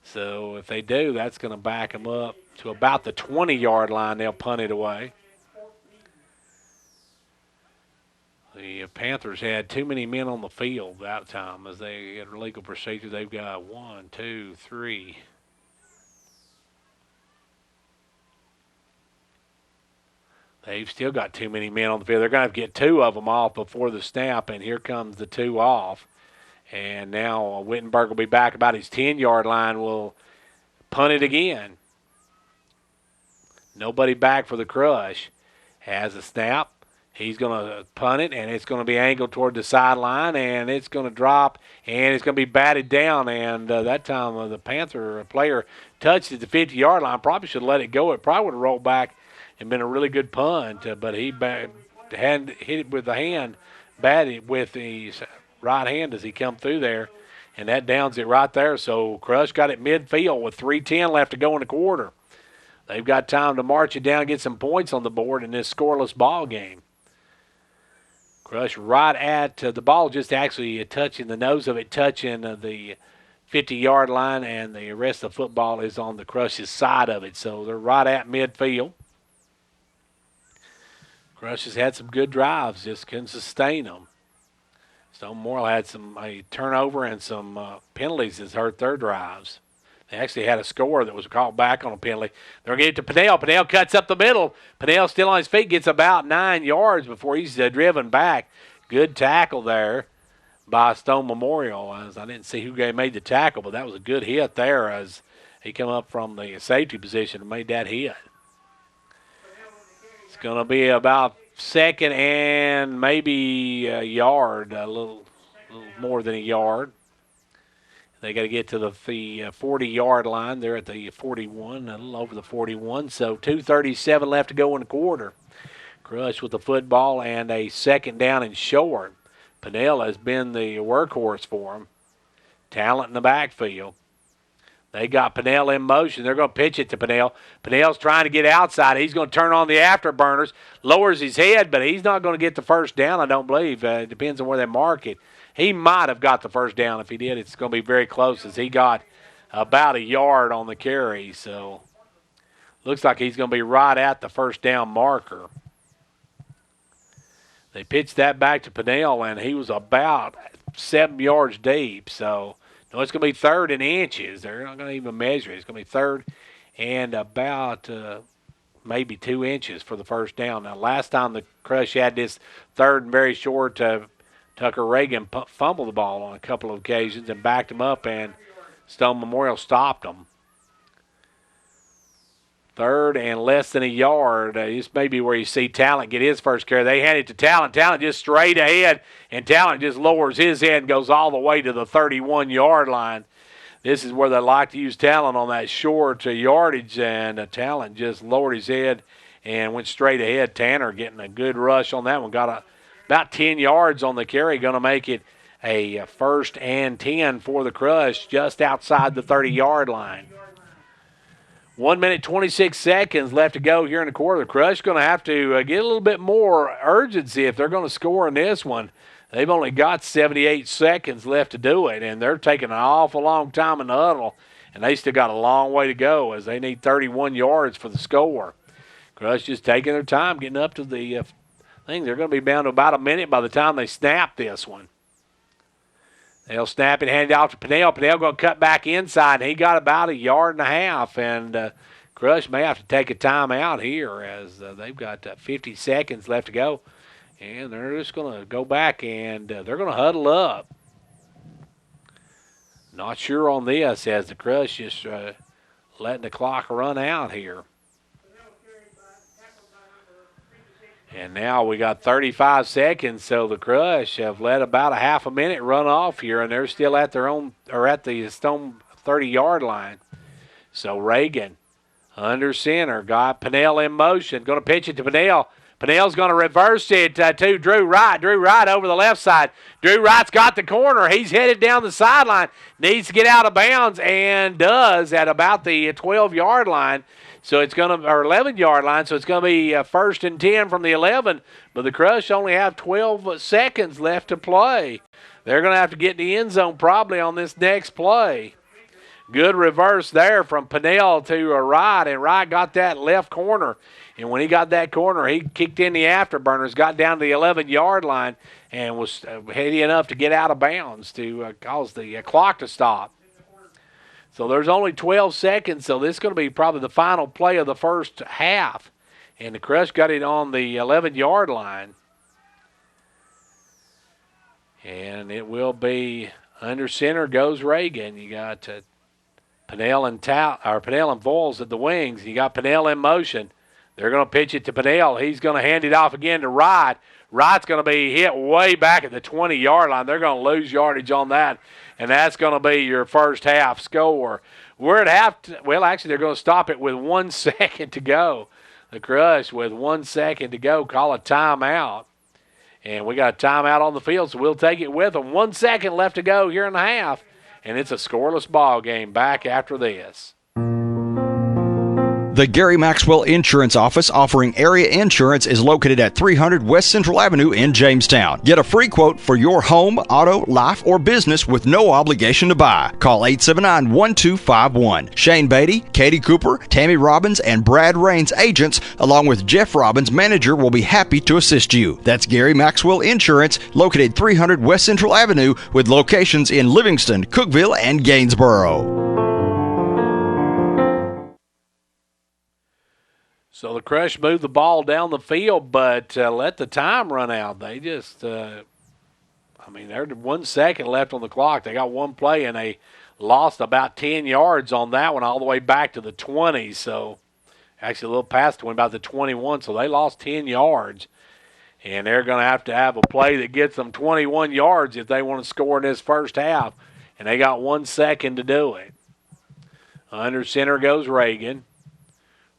So if they do, that's going to back them up to about the 20-yard line. They'll punt it away. The Panthers had too many men on the field that time as they had legal procedure. They've got 1, 2, 3. They've still got too many men on the field. They're going to have to get 2 of them off before the snap, and here comes the 2 off. And now Wittenberg will be back about his 10-yard line. Will punt it again. Nobody back for the Crush. Has a snap. He's going to punt it, and it's going to be angled toward the sideline, and it's going to drop, and it's going to be batted down. And that time the Panther player touched it at the 50-yard line. Probably should have let it go. It probably would have rolled back and been a really good punt, but he hadn't hit it with the hand, batted with his right hand as he come through there, and that downs it right there. So Crush got it midfield with 3:10 left to go in the quarter. They've got time to march it down and get some points on the board in this scoreless ball game. Crush right at the ball, just actually touching the nose of it, touching the 50-yard line, and the rest of the football is on the Crush's side of it. So they're right at midfield. Crush has had some good drives, just couldn't sustain them. Stone Memorial had a turnover and some penalties that hurt their drives. They actually had a score that was called back on a penalty. They're going to get it to Pinnell. Pinnell cuts up the middle. Pinnell still on his feet, gets about 9 yards before he's driven back. Good tackle there by Stone Memorial. As I didn't see who made the tackle, but that was a good hit there as he come up from the safety position and made that hit. It's going to be about 2nd and maybe a yard, a little more than a yard. They got to get to the 40-yard line. They're at the 41, a little over the 41. So 2:37 left to go in the quarter. Crush with the football and a 2nd down and short. Pinnell has been the workhorse for him. Talent in the backfield. They got Pinnell in motion. They're going to pitch it to Pinnell. Pinnell's trying to get outside. He's going to turn on the afterburners, lowers his head, but he's not going to get the first down, I don't believe. It depends on where they mark it. He might have got the first down. If he did, it's going to be very close as he got about a yard on the carry. So looks like he's going to be right at the first down marker. They pitched that back to Pinnell, and he was about 7 yards deep. So no, it's going to be 3rd and inches. They're not going to even measure it. It's going to be 3rd and about maybe 2 inches for the first down. Now, last time the Crush had this 3rd and very short Tucker Reagan fumbled the ball on a couple of occasions and backed him up, and Stone Memorial stopped them. Third and less than a yard. This may be where you see Talent get his first carry. They hand it to Talent. Talent just straight ahead, and Talent just lowers his head and goes all the way to the 31-yard line. This is where they like to use Talent on that short yardage, and Talent just lowered his head and went straight ahead. Tanner getting a good rush on that one. Got about 10 yards on the carry, going to make it a first and 10 for the Crush just outside the 30-yard line. 1 minute, 26 seconds left to go here in the quarter. The Crush going to have to get a little bit more urgency if they're going to score in this one. They've only got 78 seconds left to do it, and they're taking an awful long time in the huddle, and they still got a long way to go as they need 31 yards for the score. Crush just taking their time getting up to the thing. They're going to be down to about a minute by the time they snap this one. They'll snap it, hand it off to Pinnell. Pinnell going to cut back inside. He got about a yard and a half, and Crush may have to take a timeout here as they've got 50 seconds left to go. And they're just going to go back, and they're going to huddle up. Not sure on this as the Crush just letting the clock run out here. And now we got 35 seconds, so the Crush have let about a half a minute run off here, and they're still at their own or at the Stone 30-yard line. So Reagan under center, got Pinnell in motion, going to pitch it to Pinnell. Pinnell's going to reverse it to Drew Wright. Drew Wright over the left side. Drew Wright's got the corner. He's headed down the sideline. Needs to get out of bounds and does at about the 12-yard line. So it's going to, or 11-yard line, so it's going to be first and 10 from the 11. But the Crush only have 12 seconds left to play. They're going to have to get in the end zone probably on this next play. Good reverse there from Pinnell to Wright, and Wright got that left corner. And when he got that corner, he kicked in the afterburners, got down to the 11-yard line, and was heady enough to get out of bounds to cause the clock to stop. So there's only 12 seconds, so this is going to be probably the final play of the first half. And the Crush got it on the 11-yard line. And it will be under center goes Reagan. You got Pinnell and Voyles at the wings. You got Pinnell in motion. They're going to pitch it to Pinnell. He's going to hand it off again to Wright. Wright's going to be hit way back at the 20-yard line. They're going to lose yardage on that, and that's going to be your first half score. We're at actually, they're going to stop it with 1 second to go. The Crush with 1 second to go, call a timeout. And we got a timeout on the field, so we'll take it with them. 1 second left to go here in the half, and it's a scoreless ball game back after this. The Gary Maxwell Insurance Office offering area insurance is located at 300 West Central Avenue in Jamestown. Get a free quote for your home, auto, life, or business with no obligation to buy. Call 879-1251. Shane Beatty, Katie Cooper, Tammy Robbins, and Brad Rains agents, along with Jeff Robbins, manager, will be happy to assist you. That's Gary Maxwell Insurance, located 300 West Central Avenue with locations in Livingston, Cookeville, and Gainsboro. So the Crush moved the ball down the field, but let the time run out. They just, there's 1 second left on the clock. They got one play, and they lost about 10 yards on that one all the way back to the 20. So actually a little past the 20, about the 21. So they lost 10 yards. And they're going to have a play that gets them 21 yards if they want to score in this first half. And they got 1 second to do it. Under center goes Reagan.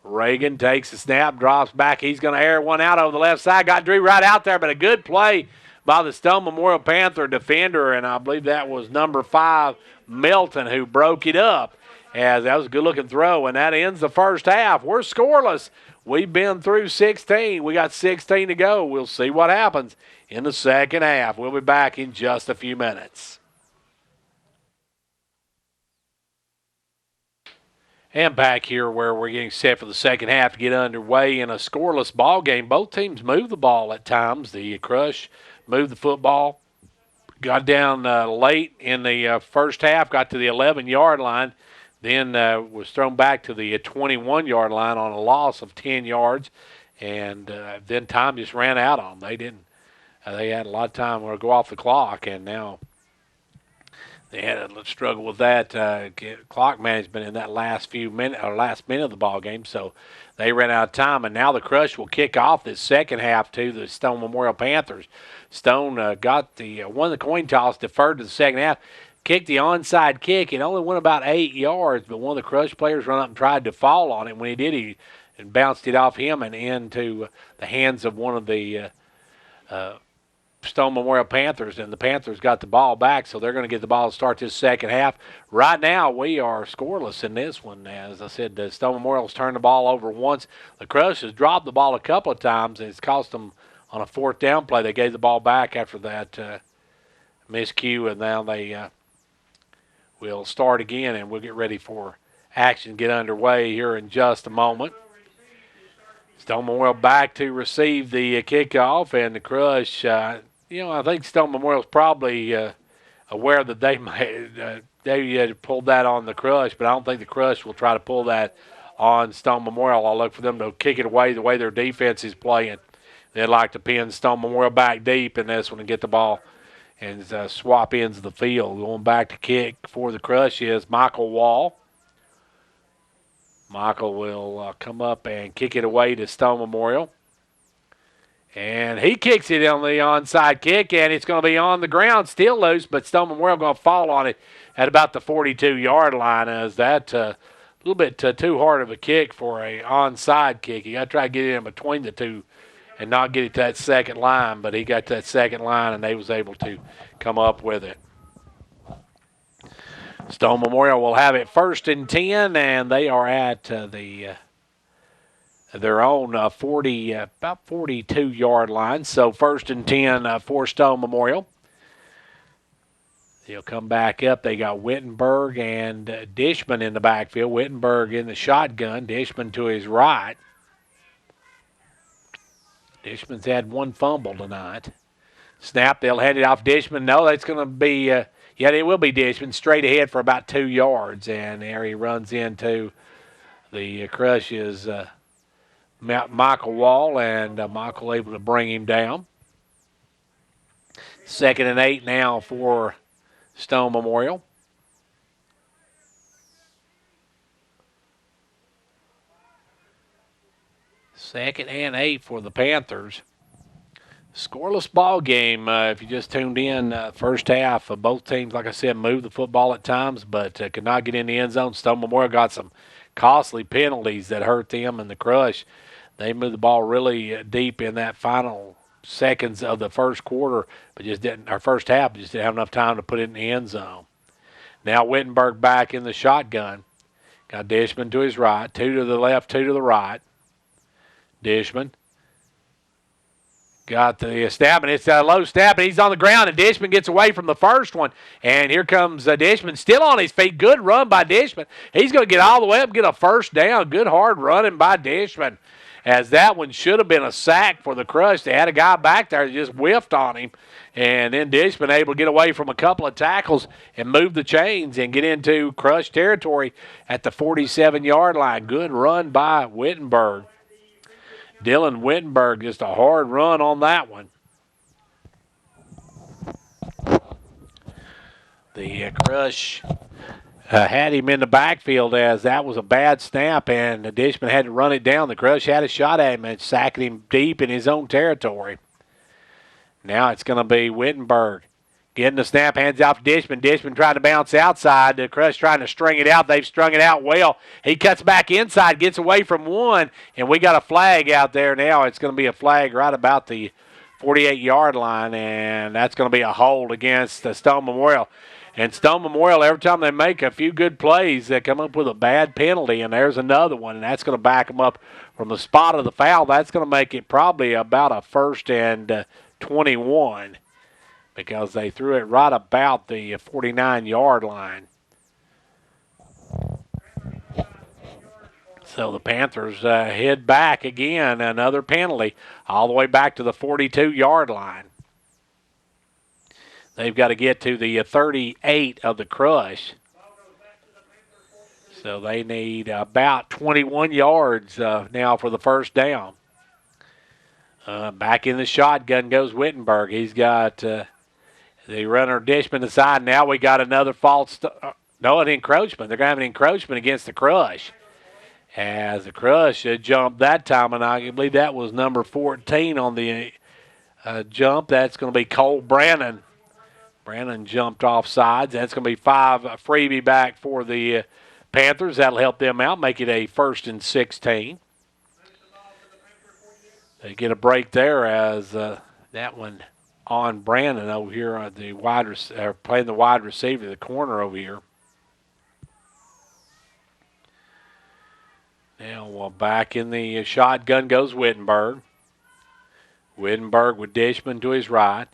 Reagan takes the snap, drops back. He's going to air one out over the left side. Got Drew right out there, but a good play by the Stone Memorial Panther defender, and I believe that was number 5, Melton, who broke it up. As that was a good-looking throw, and that ends the first half. We're scoreless. We've been through 16. We got 16 to go. We'll see what happens in the second half. We'll be back in just a few minutes. And back here where we're getting set for the second half to get underway in a scoreless ball game. Both teams move the ball at times. The Crush moved the football, got down late in the first half, got to the 11-yard line, then was thrown back to the 21-yard line on a loss of 10 yards, and then time just ran out on them. They didn't. They had a lot of time to go off the clock, and now They had a struggle with that clock management in that last minute of the ball game, so they ran out of time. And now the Crush will kick off this second half to the Stone Memorial Panthers. Stone won the coin toss, deferred to the second half, kicked the onside kick. It only went about 8 yards, but one of the Crush players ran up and tried to fall on it. When he did, he bounced it off him and into the hands of one of the Stone Memorial Panthers, and the Panthers got the ball back, so they're going to get the ball to start this second half. Right now, we are scoreless in this one. As I said, the Stone Memorial's turned the ball over once. The Crush has dropped the ball a couple of times, and it's cost them on a fourth down play. They gave the ball back after that miscue, and now they will start again, and we'll get ready for action get underway here in just a moment. Stone Memorial back to receive the kickoff, and the Crush, I think Stone Memorial's probably aware that they pulled that on the Crush, but I don't think the Crush will try to pull that on Stone Memorial. I'll look for them to kick it away the way their defense is playing. They'd like to pin Stone Memorial back deep in this one and get the ball and swap ends of the field. Going back to kick for the Crush is Michael Wall. Michael will come up and kick it away to Stone Memorial. And he kicks it on the onside kick, and it's going to be on the ground, still loose, but Stone Memorial going to fall on it at about the 42-yard line. As that a little bit too hard of a kick for a onside kick. You got to try to get it in between the two and not get it to that second line, but he got to that second line, and they was able to come up with it. Stone Memorial will have it 1st and 10, and they are at their own about 42-yard line. So 1st and 10 for Stone Memorial. They'll come back up. They got Wittenberg and Dishman in the backfield. Wittenberg in the shotgun. Dishman to his right. Dishman's had one fumble tonight. Snap, they'll hand it off Dishman. No, that's going to be, it will be Dishman straight ahead for about 2 yards. And there he runs into the Crush's Michael Wall, and Michael able to bring him down. 2nd and 8 now for Stone Memorial. Second and 8 for the Panthers. Scoreless ball game. If you just tuned in, first half, both teams, like I said, moved the football at times, but could not get in the end zone. Stone Memorial got some costly penalties that hurt them, and the Crush, they moved the ball really deep in that final seconds of the first quarter, but first half, just didn't have enough time to put it in the end zone. Now Wittenberg back in the shotgun. Got Dishman to his right, 2 to the left, 2 to the right. Dishman got the snap, and it's a low snap, and he's on the ground, and Dishman gets away from the first one. And here comes Dishman, still on his feet. Good run by Dishman. He's going to get all the way up and get a first down. Good hard running by Dishman, as that one should have been a sack for the Crush. They had a guy back there that just whiffed on him, and then Dishman able to get away from a couple of tackles and move the chains and get into Crush territory at the 47-yard line. Good run by Wittenberg. Dylan Wittenberg, just a hard run on that one. The Crush had him in the backfield, as that was a bad snap, and Dishman had to run it down. The Crush had a shot at him and sacking him deep in his own territory. Now it's going to be Wittenberg getting the snap, hands off to Dishman. Dishman trying to bounce outside. The Crush trying to string it out. They've strung it out well. He cuts back inside, gets away from one, and we got a flag out there now. It's going to be a flag right about the 48-yard line, and that's going to be a hold against Stone Memorial. And Stone Memorial, every time they make a few good plays, they come up with a bad penalty, and there's another one, and that's going to back them up from the spot of the foul. That's going to make it probably about a 1st and 21. Because they threw it right about the 49-yard line. So the Panthers head back again, another penalty, all the way back to the 42-yard line. They've got to get to the 38 of the Crush. So they need about 21 yards now for the first down. Back in the shotgun goes Wittenberg. He's got The runner Dishman aside. Now we got another false. No, an encroachment. They're going to have an encroachment against the Crush. As the Crush jumped that time, and I believe that was number 14 on the jump. That's going to be Cole Brannon. Brannon jumped off sides. That's going to be 5 freebie back for the Panthers. That'll help them out, make it a 1st and 16. They get a break there as that one on Brandon over here on the playing the wide receiver, the corner over here. Now back in the shotgun goes Wittenberg. Wittenberg with Dishman to his right.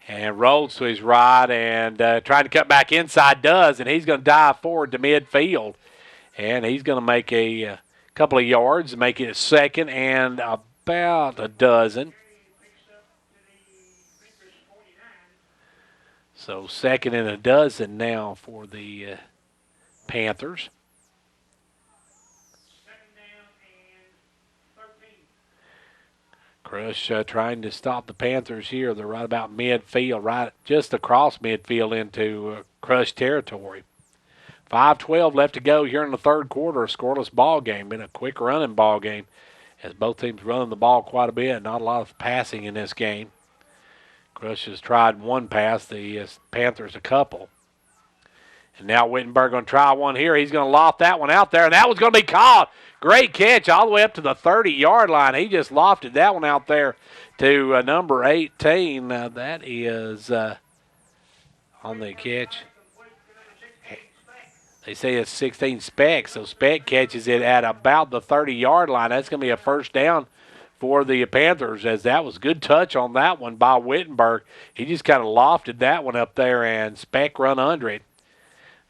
And rolls to his right and trying to cut back inside does, and he's going to dive forward to midfield. And he's going to make a couple of yards, make it a 2nd and about a dozen. So 2nd and a dozen now for the Panthers. Crush trying to stop the Panthers here. They're right about midfield, right just across midfield into Crush territory. 5:12 left to go here in the 3rd quarter. A scoreless ball game. Been a quick running ball game as both teams running the ball quite a bit. Not a lot of passing in this game. Crush has tried one pass. The Panthers a couple. And now Wittenberg going to try one here. He's going to loft that one out there, and that one's going to be caught. Great catch all the way up to the 30-yard line. He just lofted that one out there to number 18. That is on the catch. They say it's 16 Speck, so Speck catches it at about the 30-yard line. That's going to be a 1st down for the Panthers, as that was good touch on that one by Wittenberg. He just kind of lofted that one up there, and Speck run under it.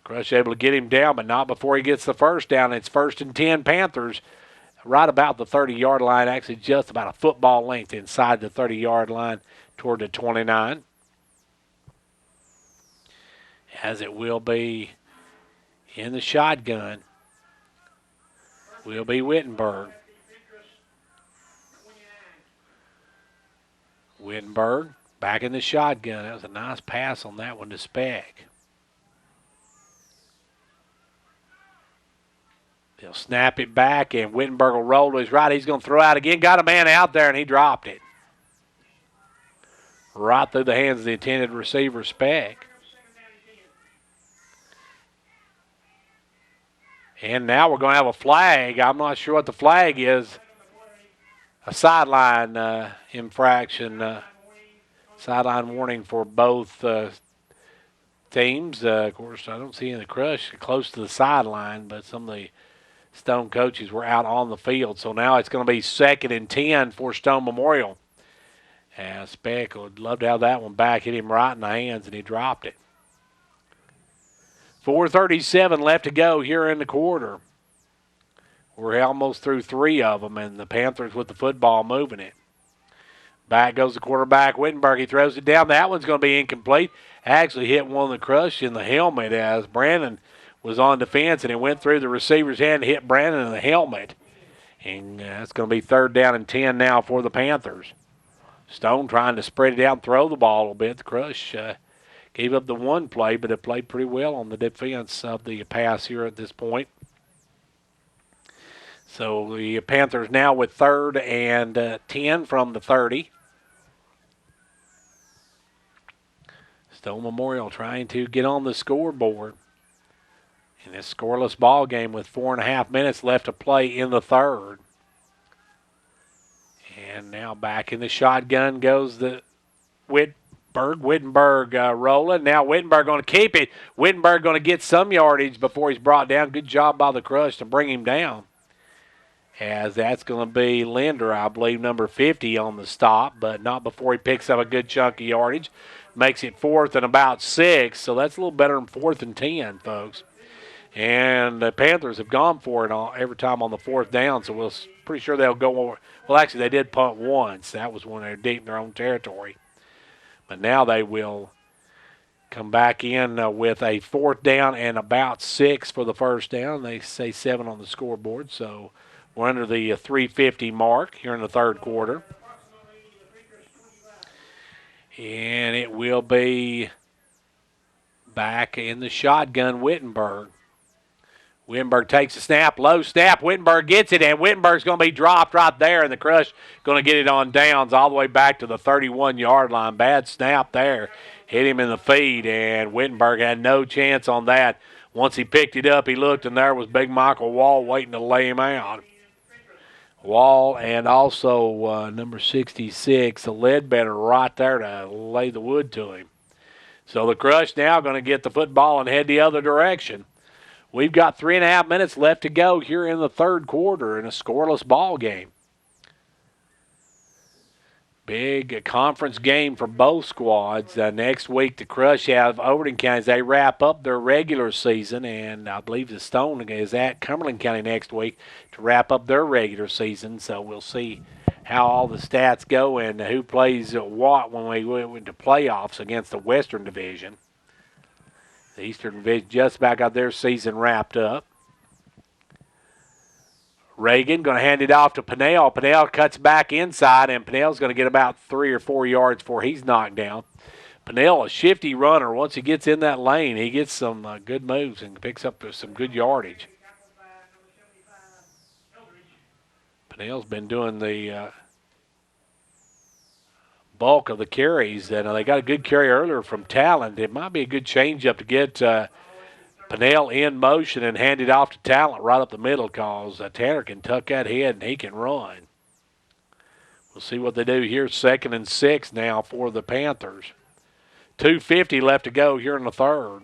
Crush able to get him down, but not before he gets the 1st down. It's 1st and 10 Panthers, right about the 30-yard line, actually just about a football length inside the 30-yard line toward the 29. As it will be in the shotgun, will be Wittenberg. Wittenberg back in the shotgun. That was a nice pass on that one to Speck. They'll snap it back, and Wittenberg will roll to his right. He's going to throw out again. Got a man out there, and he dropped it. Right through the hands of the intended receiver, Speck. And now we're going to have a flag. I'm not sure what the flag is. A sideline infraction. Sideline warning for both teams. Of course, I don't see any of the Crush close to the sideline, but some of the Stone coaches were out on the field. So now it's going to be 2nd and 10 for Stone Memorial. And Speck would love to have that one back. Hit him right in the hands, and he dropped it. 4:37 left to go here in the quarter. We're almost through 3 of them, and the Panthers with the football moving it. Back goes the quarterback, Wittenberg. He throws it down. That one's going to be incomplete. Actually hit one of the Crush in the helmet as Brandon was on defense, and it went through the receiver's hand and hit Brandon in the helmet. And that's going to be 3rd down and 10 now for the Panthers. Stone trying to spread it out and throw the ball a little bit. The Crush gave up the one play, but it played pretty well on the defense of the pass here at this point. So the Panthers now with 3rd and 10 from the 30. Stone Memorial trying to get on the scoreboard in this scoreless ball game with 4.5 minutes left to play in the 3rd. And now back in the shotgun goes the Wittenberg rolling. Now Wittenberg going to keep it. Wittenberg going to get some yardage before he's brought down. Good job by the Crush to bring him down. As that's going to be Linder, I believe, number 50 on the stop, but not before he picks up a good chunk of yardage. Makes it 4th and about 6, so that's a little better than 4th and 10, folks. And the Panthers have gone for it every time on the 4th down, so we're pretty sure they'll go over. Well, actually, they did punt once. That was when they were deep in their own territory. But now they will come back in with a 4th down and about 6 for the 1st down. They say 7 on the scoreboard, so we're under the 3:50 mark here in the 3rd quarter. And it will be Back in the shotgun, Wittenberg. Wittenberg takes a snap, low snap. Wittenberg gets it, and Wittenberg's going to be dropped right there, and the Crush going to get it on downs all the way back to the 31-yard line. Bad snap there. Hit him in the feet, and Wittenberg had no chance on that. Once he picked it up, he looked, and there was Big Michael Wall waiting to lay him out. Wall and also number 66, Ledbetter, right there to lay the wood to him. So the Crush now going to get the football and head the other direction. We've got 3.5 minutes left to go here in the third quarter in a scoreless ball game. Big conference game for both squads. Next week, the Crush have Overton County as they wrap up their regular season, and I believe the Stone is at Cumberland County next week to wrap up their regular season. So we'll see how all the stats go and who plays what when we went to playoffs against the Western Division. The Eastern Division just about got their season wrapped up. Reagan going to hand it off to Pinnell. Pinnell cuts back inside, and Pinnell's going to get about 3 or 4 yards before he's knocked down. Pinnell, a shifty runner. Once he gets in that lane, he gets some good moves and picks up some good yardage. Pinnell's been doing the bulk of the carries, and they got a good carry earlier from Talent. It might be a good change-up to get Pinnell in motion and hand it off to Talent right up the middle, because Tanner can tuck that head and he can run. We'll see what they do here. 2nd and 6 now for the Panthers. 2:50 left to go here in the third.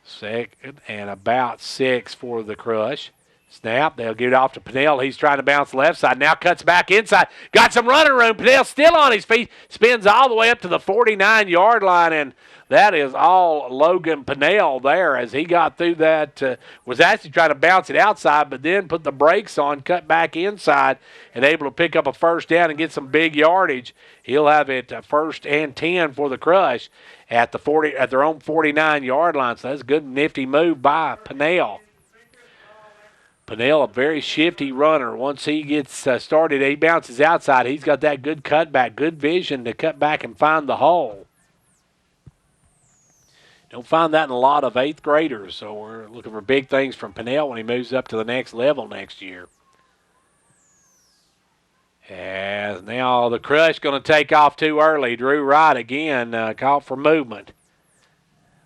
2nd and about 6 for the Crush. Snap, they'll get it off to Pinnell. He's trying to bounce left side. Now cuts back inside. Got some running room. Pinnell still on his feet. Spins all the way up to the 49-yard line, and that is all Logan Pinnell there as he got through that. Was actually trying to bounce it outside, but then put the brakes on, cut back inside, and able to pick up a first down and get some big yardage. He'll have it 1st and 10 for the Crush at their own 49-yard line. So that's a good, nifty move by Pinnell. Pinnell, a very shifty runner. Once he gets started, he bounces outside. He's got that good cutback, good vision to cut back and find the hole. Don't find that in a lot of 8th graders, so we're looking for big things from Pinnell when he moves up to the next level next year. As now the Crush going to take off too early. Drew Wright again called for movement.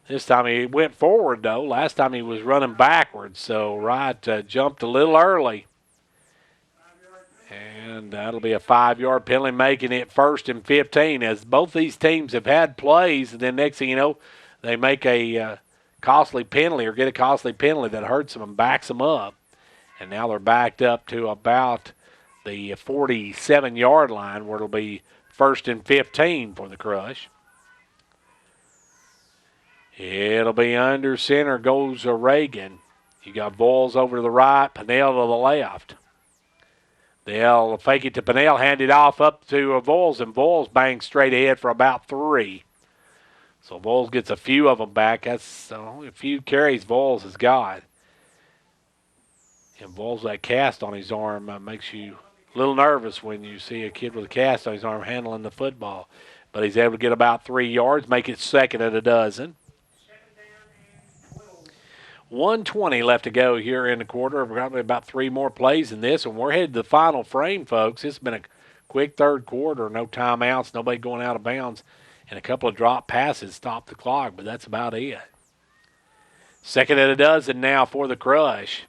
This time he went forward, though. Last time he was running backwards, so Wright jumped a little early. And that'll be a 5-yard penalty, making it 1st and 15, as both these teams have had plays, and then next thing you know, they make a costly penalty or get a costly penalty that hurts them and backs them up. And now they're backed up to about the 47-yard line, where it'll be 1st and 15 for the Crush. It'll be under center, goes Reagan. You got Voles over to the right, Pinnell to the left. They'll fake it to Pinnell, hand it off up to Voles, and Voles bangs straight ahead for about 3. So Voles gets a few of them back. That's only a few carries Voles has got. And Voles, that cast on his arm makes you a little nervous when you see a kid with a cast on his arm handling the football. But he's able to get about 3 yards, make it 2nd and a dozen. 1:20 left to go here in the quarter. We're probably about 3 more plays in this, and we're headed to the final frame, folks. It's been a quick third quarter. No timeouts, nobody going out of bounds, and a couple of drop passes stopped the clock, but that's about it. 2nd and a dozen now for the Crush.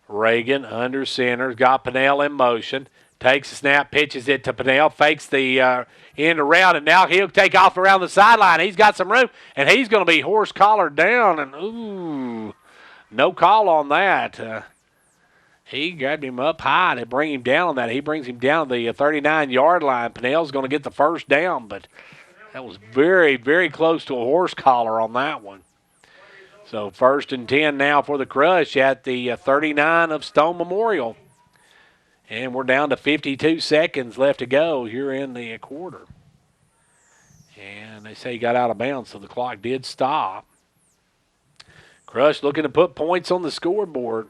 Reagan under center, got Pinnell in motion. Takes the snap, pitches it to Pinnell, fakes the end around, and now he'll take off around the sideline. He's got some room, and he's going to be horse collared down, and ooh, no call on that. He grabbed him up high to bring him down on that. He brings him down the 39-yard line. Pinnell's going to get the first down, but that was very, very close to a horse collar on that one. So 1st and 10 now for the Crush at the 39 of Stone Memorial. And we're down to 52 seconds left to go here in the quarter. And they say he got out of bounds, so the clock did stop. Crush looking to put points on the scoreboard.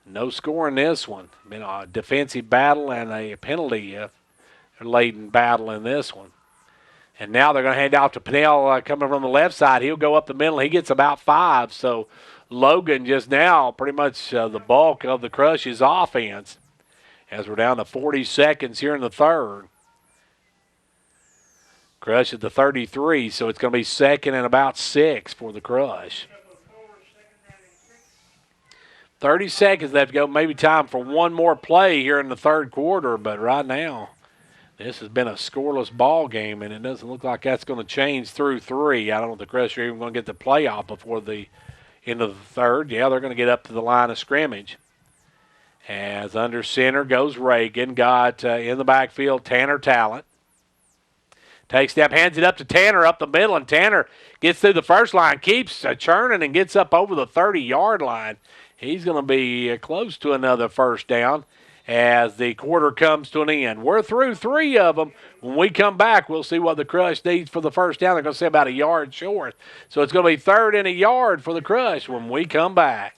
No score in this one. Been a defensive battle and a penalty They're leading battle in this one. And now they're going to hand off to Pennell coming from the left side. He'll go up the middle. He gets about 5. So Logan just now pretty much the bulk of the Crush's offense as we're down to 40 seconds here in the third. Crush at the 33, so it's going to be second and about 6 for the Crush. 30 seconds left to go. Maybe time for one more play here in the third quarter, but right now this has been a scoreless ball game, and it doesn't look like that's going to change through 3. I don't know if the Crush are even going to get the playoff before the end of the third. Yeah, they're going to get up to the line of scrimmage. As under center goes Reagan. Got in the backfield Tanner Talent. Takes step, hands it up to Tanner up the middle, and Tanner gets through the first line, keeps churning, and gets up over the 30-yard line. He's going to be close to another first down as the quarter comes to an end. We're through 3 of them. When we come back, we'll see what the Crush needs for the first down. They're going to say about a yard short. So it's going to be 3rd and a yard for the Crush when we come back.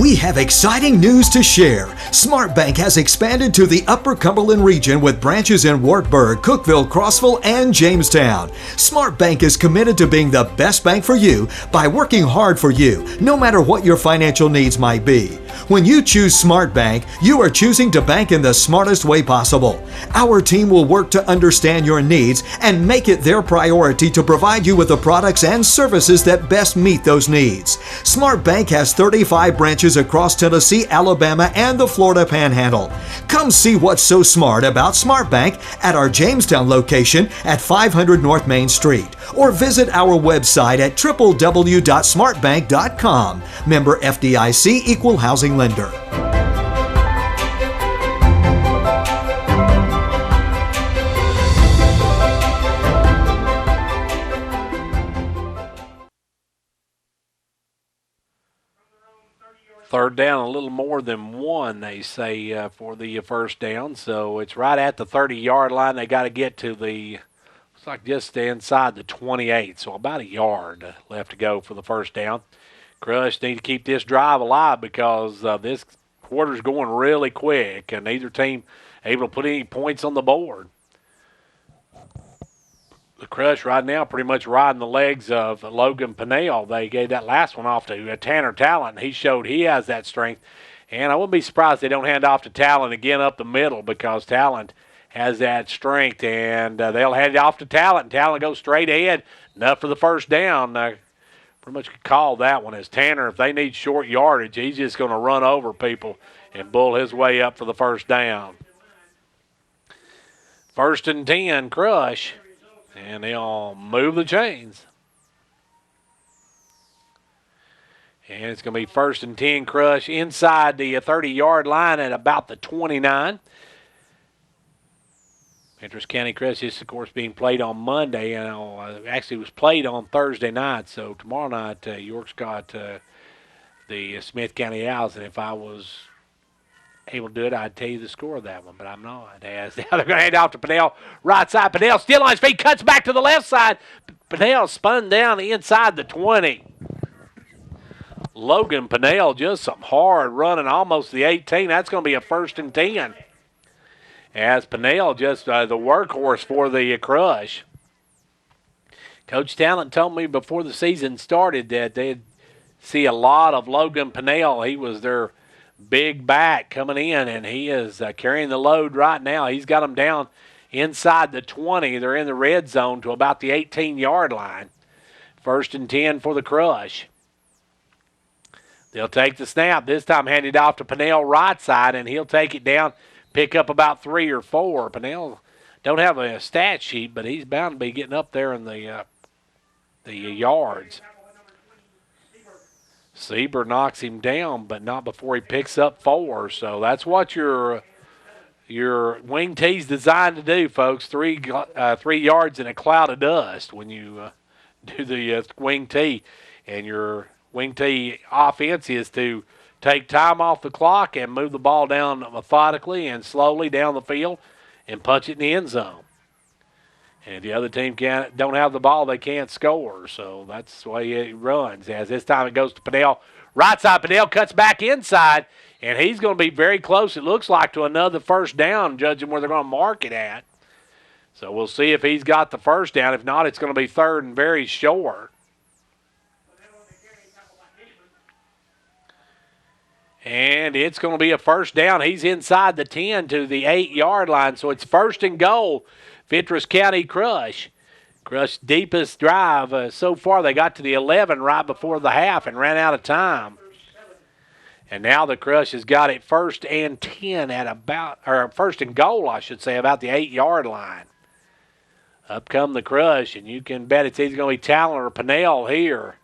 We have exciting news to share. SmartBank has expanded to the Upper Cumberland region with branches in Wartburg, Cookeville, Crossville, and Jamestown. SmartBank is committed to being the best bank for you by working hard for you, no matter what your financial needs might be. When you choose SmartBank, you are choosing to bank in the smartest way possible. Our team will work to understand your needs and make it their priority to provide you with the products and services that best meet those needs. SmartBank has 35 branches across Tennessee, Alabama, and the Florida Panhandle. Come see what's so smart about SmartBank at our Jamestown location at 500 North Main Street, or visit our website at www.smartbank.com. Member FDIC, Equal Housing Lender. Third down, a little more than 1, they say, for the first down. So it's right at the 30-yard line. They got to get to the, looks like just inside the 28. So about a yard left to go for the first down. Crush need to keep this drive alive because this quarter's going really quick, and neither team able to put any points on the board. The Crush right now pretty much riding the legs of Logan Pennell. They gave that last one off to Tanner Talent. He showed he has that strength. And I wouldn't be surprised if they don't hand off to Talent again up the middle because Talent has that strength. And they'll hand it off to Talent. Talent goes straight ahead. Enough for the first down. Pretty much could call that one as Tanner, if they need short yardage, he's just going to run over people and bull his way up for the first down. 1st and 10, Crush. And they'll move the chains. And it's going to be 1st and 10, Crush inside the 30-yard line at about the 29. Fentress County Crush is, of course, being played on Monday. And actually, it was played on Thursday night. So tomorrow night, York's got the Smith County Owls. And if I was able to do it, I'd tell you the score of that one, but I'm not. As now they're going to hand off to Pennell, right side. Pennell still on his feet, cuts back to the left side. Pennell spun down inside the 20. Logan Pennell just some hard running, almost the 18. That's going to be a 1st and 10. As Pennell just the workhorse for the Crush. Coach Talent told me before the season started that they'd see a lot of Logan Pennell. He was their big back coming in, and he is carrying the load right now. He's got them down inside the 20. They're in the red zone to about the 18-yard line. 1st and 10 for the Crush. They'll take the snap. This time handed off to Pennell right side, and he'll take it down, pick up about 3 or 4. Pennell don't have a stat sheet, but he's bound to be getting up there in the yards. Sieber knocks him down, but not before he picks up 4. So that's what your wing tee's designed to do, folks. 3 yards in a cloud of dust when you do the wing tee. And your wing tee offense is to take time off the clock and move the ball down methodically and slowly down the field and punch it in the end zone. And if the other team don't have the ball, they can't score. So that's the way it runs. As this time it goes to Pennell Right side, Padell cuts back inside, and he's going to be very close, it looks like, to another first down, judging where they're going to mark it at. So we'll see if he's got the first down. If not, it's going to be third and very short. And it's going to be a first down. He's inside the 10 to the 8-yard line, so it's first and goal. Fentress County Crush. Crush deepest drive so far. They got to the 11 right before the half and ran out of time. And now the Crush has got it first and 10 at about, or first and goal, I should say, about the 8-yard line. Up come the Crush, and you can bet it's either going to be Talon or Pennell here.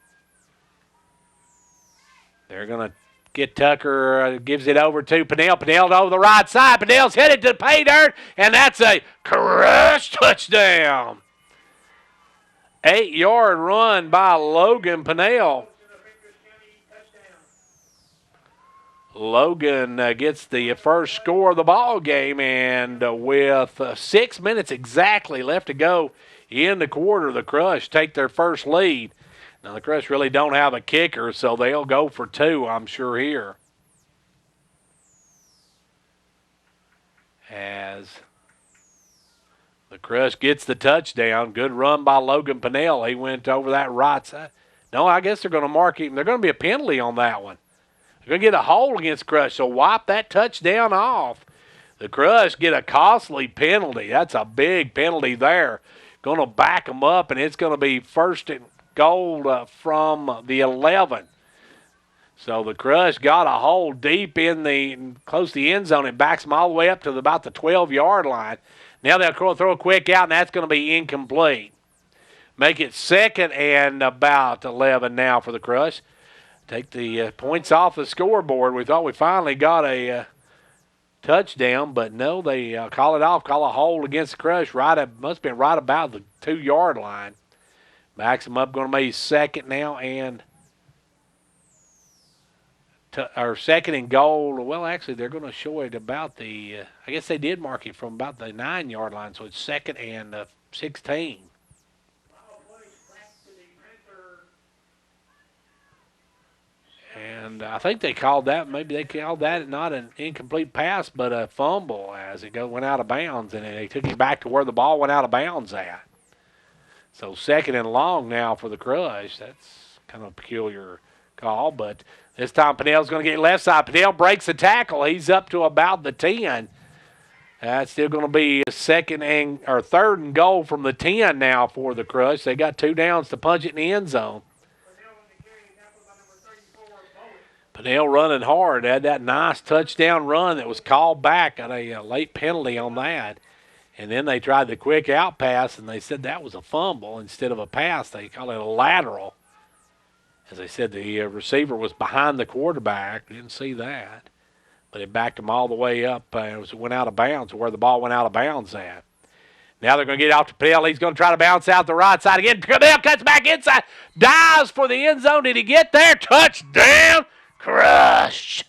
They're going to get Tucker, gives it over to Pennell. Pennell over the right side. Pennell's headed to pay dirt, and that's a Crush touchdown. 8-yard run by Logan Pennell. Logan gets the first score of the ball game, and with 6 minutes exactly left to go in the quarter, the Crush take their first lead. Now, the Crush really don't have a kicker, so they'll go for 2, I'm sure, here. As the Crush gets the touchdown. Good run by Logan Pennell. He went over that right side. No, I guess they're going to mark him. There's going to be a penalty on that one. They're going to get a hold against Crush, so wipe that touchdown off. The Crush get a costly penalty. That's a big penalty there. Going to back them up, and it's going to be first and goal from the 11. So the Crush got a hold deep in close to the end zone and backs them all the way up to about the 12-yard line. Now they'll throw a quick out, and that's going to be incomplete. Make it second and about 11 now for the Crush. Take the points off the scoreboard. We thought we finally got a touchdown, but no, they call it off, call a hold against the Crush. Must have been right about the 2-yard line. Backs them up, going to be second now and second and goal. Well, actually, they're going to show it about the, I guess they did mark it from about the 9-yard line, so it's second and 16. And I think they called that, maybe they called that not an incomplete pass, but a fumble as it went out of bounds, and they took it back to where the ball went out of bounds at. So second and long now for the Crush. That's kind of a peculiar call, but this time Pennell's going to get left side. Pennell breaks the tackle. He's up to about the 10. That's still going to be a third and goal from the 10 now for the Crush. They got 2 downs to punch it in the end zone. Pennell running hard. Had that nice touchdown run that was called back. Got a late penalty on that. And then they tried the quick out pass, and they said that was a fumble instead of a pass. They call it a lateral. As I said, the receiver was behind the quarterback. Didn't see that. But it backed him all the way up. It went out of bounds where the ball went out of bounds at. Now they're going to get off to Pennell. He's going to try to bounce out the right side again. Pennell cuts back inside. Dives for the end zone. Did he get there? Touchdown, Crush.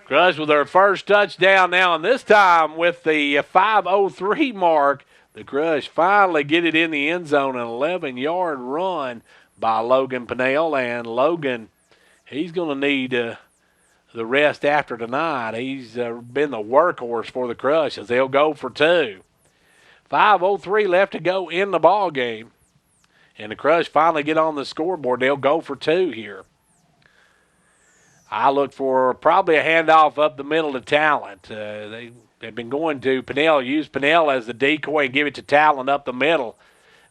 Crush with their first touchdown now, and this time with the 5:03 mark, the Crush finally get it in the end zone, an 11-yard run by Logan Pennell, and Logan, he's going to need the rest after tonight. He's been the workhorse for the Crush as they'll go for 2. 5:03 left to go in the ball game, and the Crush finally get on the scoreboard. They'll go for 2 here. I look for probably a handoff up the middle to Talent. They've been going to Pennell, use Pennell as the decoy and give it to Talent up the middle.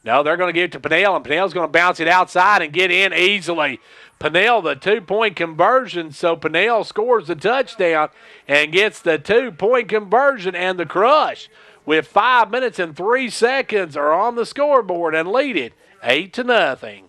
No, they're going to give it to Pennell, and Pennell's going to bounce it outside and get in easily. Pennell, the 2-point conversion, so Pennell scores the touchdown and gets the 2-point conversion, and the Crush, with 5 minutes and 3 seconds, are on the scoreboard and lead it 8-0.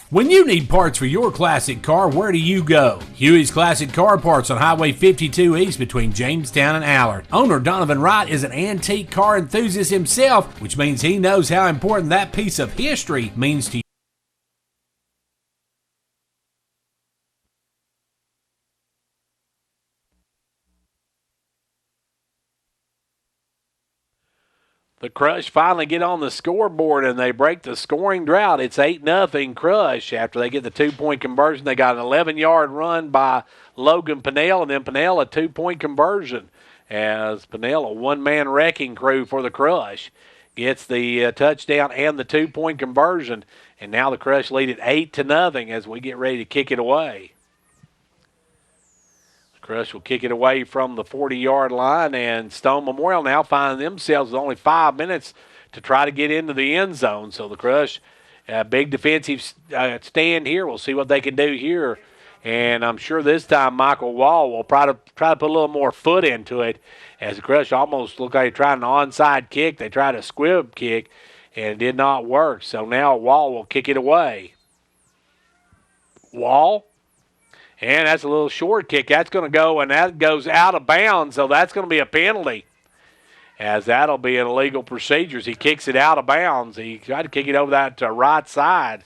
When you need parts for your classic car, where do you go? Huey's Classic Car Parts on Highway 52 East between Jamestown and Allard. Owner Donovan Wright is an antique car enthusiast himself, which means he knows how important that piece of history means to you. The Crush finally get on the scoreboard, and they break the scoring drought. It's 8-0 Crush after they get the 2-point conversion. They got an 11-yard run by Logan Pinnell, and then Pinnell a 2-point conversion as Pinnell, a one-man wrecking crew for the Crush, gets the touchdown and the 2-point conversion. And now the Crush lead at 8-0 as we get ready to kick it away. Crush will kick it away from the 40-yard line, and Stone Memorial now finding themselves with only 5 minutes to try to get into the end zone. So the Crush, big defensive stand here. We'll see what they can do here. And I'm sure this time Michael Wall will try to put a little more foot into it, as the Crush almost looked like they tried an onside kick. They tried a squib kick, and it did not work. So now Wall will kick it away. Wall. And that's a little short kick. That's going to go, and that goes out of bounds, so that's going to be a penalty, as that'll be an illegal procedures. He kicks it out of bounds. He tried to kick it over that right side.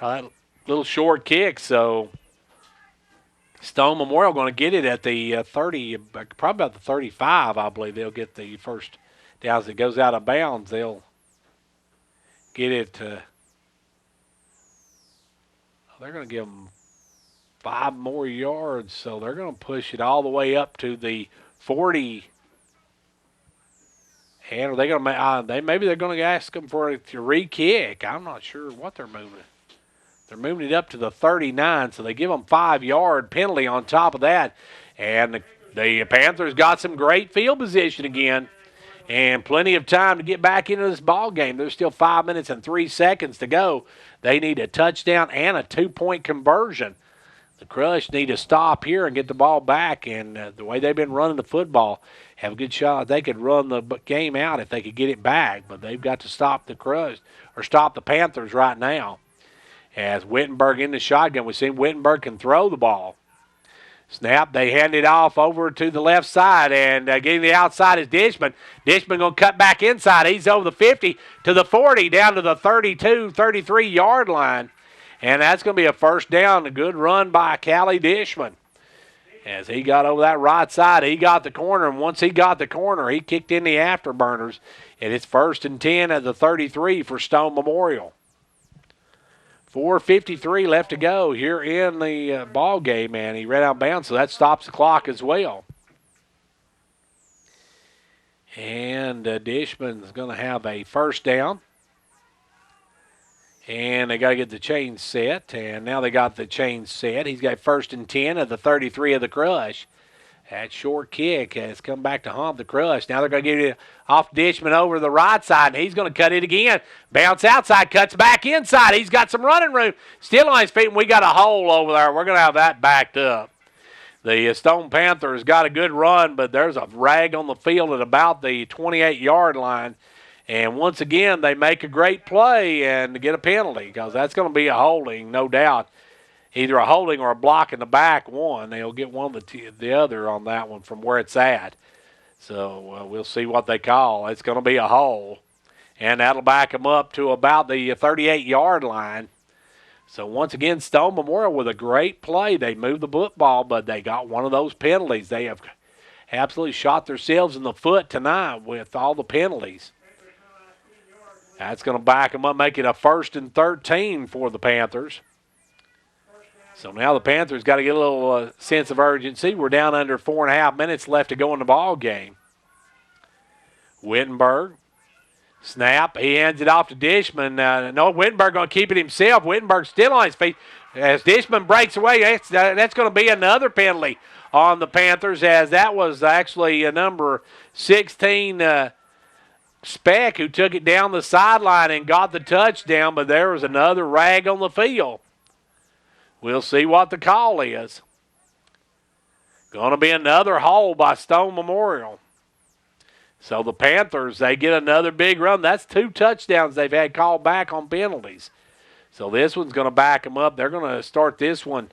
That little short kick, so Stone Memorial going to get it at the 30, probably about the 35, I believe. They'll get the first down as it goes out of bounds. They'll get it. They're going to give them 5 more yards, so they're going to push it all the way up to the 40. And are they going to maybe they're going to ask them for a re-kick. I'm not sure what they're moving. They're moving it up to the 39, so they give them 5-yard penalty on top of that. And the Panthers got some great field position again, and plenty of time to get back into this ball game. There's still 5 minutes and 3 seconds to go. They need a touchdown and a 2-point conversion. The Crush need to stop here and get the ball back, and the way they've been running the football, have a good shot. They could run the game out if they could get it back, but they've got to stop the Crush or stop the Panthers right now. As Wittenberg in the shotgun, we've seen Wittenberg can throw the ball. Snap, they hand it off over to the left side, and getting the outside is Dishman. Dishman going to cut back inside. He's over the 50 to the 40, down to the 32, 33-yard line. And that's going to be a first down. A good run by Callie Dishman. As he got over that right side, he got the corner. And once he got the corner, he kicked in the afterburners. And it's 1st and 10 at the 33 for Stone Memorial. 4:53 left to go here in the ball game, and he ran out of bounds, so that stops the clock as well. And Dishman's going to have a first down. And they got to get the chain set, and now they got the chain set. He's got 1st and 10 at the 33 of the Crush. That short kick has come back to haunt the Crush. Now they're going to get it off Dishman over the right side, and he's going to cut it again. Bounce outside, cuts back inside. He's got some running room. Still on his feet, and we got a hole over there. We're going to have that backed up. The Stone Panthers got a good run, but there's a rag on the field at about the 28-yard line. And once again, they make a great play and get a penalty, because that's going to be a holding, no doubt. Either a holding or a block in the back one. They'll get one of the other on that one from where it's at. So we'll see what they call. It's going to be a hold. And that'll back them up to about the 38-yard line. So once again, Stone Memorial with a great play. They moved the football, but they got one of those penalties. They have absolutely shot themselves in the foot tonight with all the penalties. That's going to back them up, make it a 1st and 13 for the Panthers. So now the Panthers got to get a little sense of urgency. We're down under 4.5 minutes left to go in the ball game. Wittenberg, snap. He hands it off to Dishman. No, Wittenberg going to keep it himself. Wittenberg still on his feet. As Dishman breaks away, that's going to be another penalty on the Panthers, as that was actually a number 16 Speck who took it down the sideline and got the touchdown, but there was another rag on the field. We'll see what the call is. Going to be another hold by Stone Memorial. So the Panthers, they get another big run. That's 2 touchdowns they've had called back on penalties. So this one's going to back them up. They're going to start this one.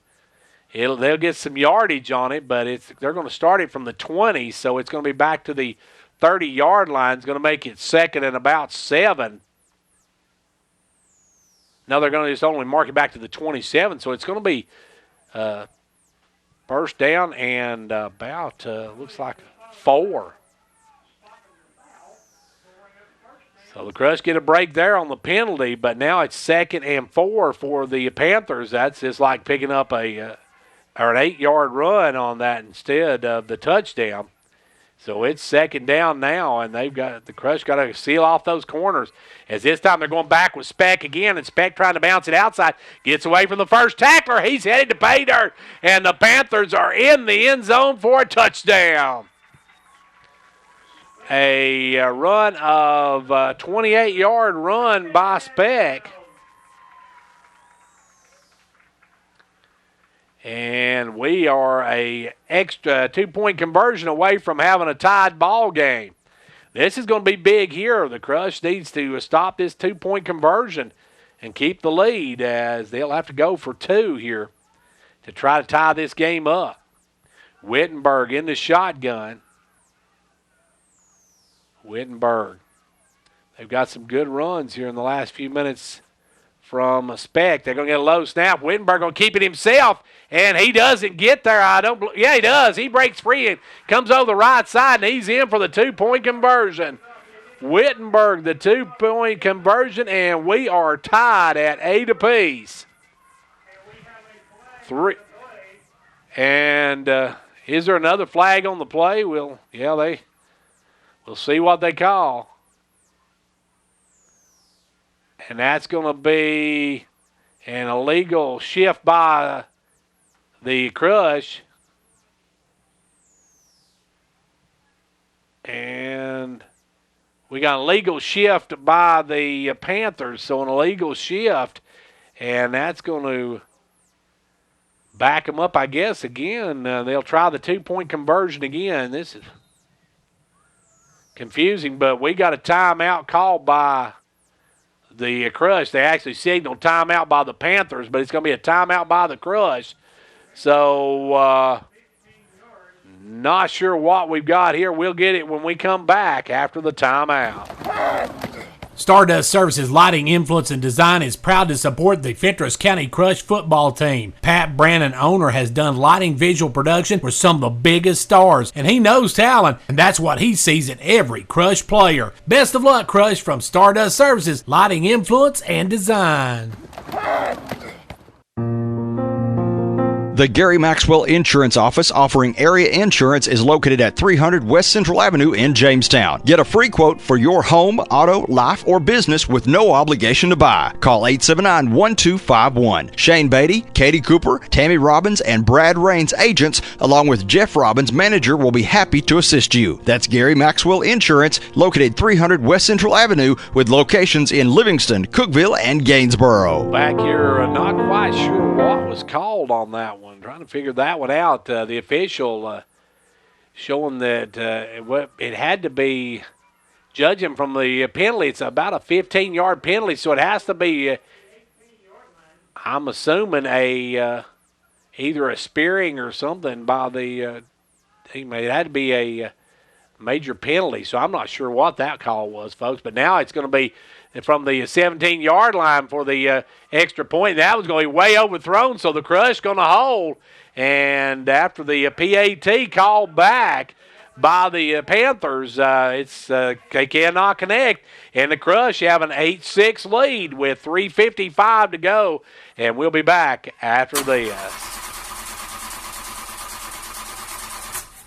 They'll get some yardage on it, but they're going to start it from the 20, so it's going to be back to the 30-yard line. It's going to make it 2nd and about 7. Now they're going to just only mark it back to the 27, so it's going to be first down and about, looks like 4. So the Crush get a break there on the penalty, but now it's 2nd and 4 for the Panthers. That's just like picking up or an 8-yard run on that instead of the touchdown. So it's 2nd down now, and the Crush got to seal off those corners. As this time they're going back with Speck again, and Speck trying to bounce it outside. Gets away from the first tackler. He's headed to pay dirt, and the Panthers are in the end zone for a touchdown. A run of 28-yard run by Speck. And we are a extra 2-point conversion away from having a tied ball game. This is going to be big here. The Crush needs to stop this 2-point conversion and keep the lead, as they'll have to go for 2 here to try to tie this game up. Wittenberg in the shotgun. Wittenberg. They've got some good runs here in the last few minutes from Speck. They're going to get a low snap. Wittenberg going to keep it himself, and he doesn't get there. Yeah, he does. He breaks free and comes over the right side, and he's in for the 2-point conversion. Wittenberg, the 2-point conversion, and we are tied at 8 apiece. 3. And is there another flag on the play? We'll see what they call. And that's going to be an illegal shift by the Crush. And we got an illegal shift by the Panthers, so an illegal shift. And that's going to back them up, I guess, again. They'll try the 2-point conversion again. This is confusing, but we got a timeout called by the Crush. They actually signaled timeout by the Panthers, but it's going to be a timeout by the Crush. So not sure what we've got here. We'll get it when we come back after the timeout. Stardust Services Lighting, Influence, and Design is proud to support the Fentress County Crush football team. Pat Brannon, owner, has done lighting visual production for some of the biggest stars, and he knows talent, and that's what he sees in every Crush player. Best of luck, Crush, from Stardust Services Lighting, Influence, and Design. The Gary Maxwell Insurance Office offering area insurance is located at 300 West Central Avenue in Jamestown. Get a free quote for your home, auto, life, or business with no obligation to buy. Call 879-1251. Shane Beatty, Katie Cooper, Tammy Robbins, and Brad Rains agents, along with Jeff Robbins, manager, will be happy to assist you. That's Gary Maxwell Insurance, located 300 West Central Avenue, with locations in Livingston, Cookeville, and Gainsboro. Back here, not quite sure what was called on that one. Trying to figure that one out. The official showing that it had to be, judging from the penalty, it's about a 15-yard penalty, so it has to be, I'm assuming, either a spearing or something by the teammate. It had to be a major penalty, so I'm not sure what that call was, folks. But now it's going to be from the 17-yard line for the extra point. That was going to be way overthrown, so the Crush going to hold. And after the PAT called back by the Panthers, they cannot connect. And the Crush have an 8-6 lead with 3:55 to go. And we'll be back after this.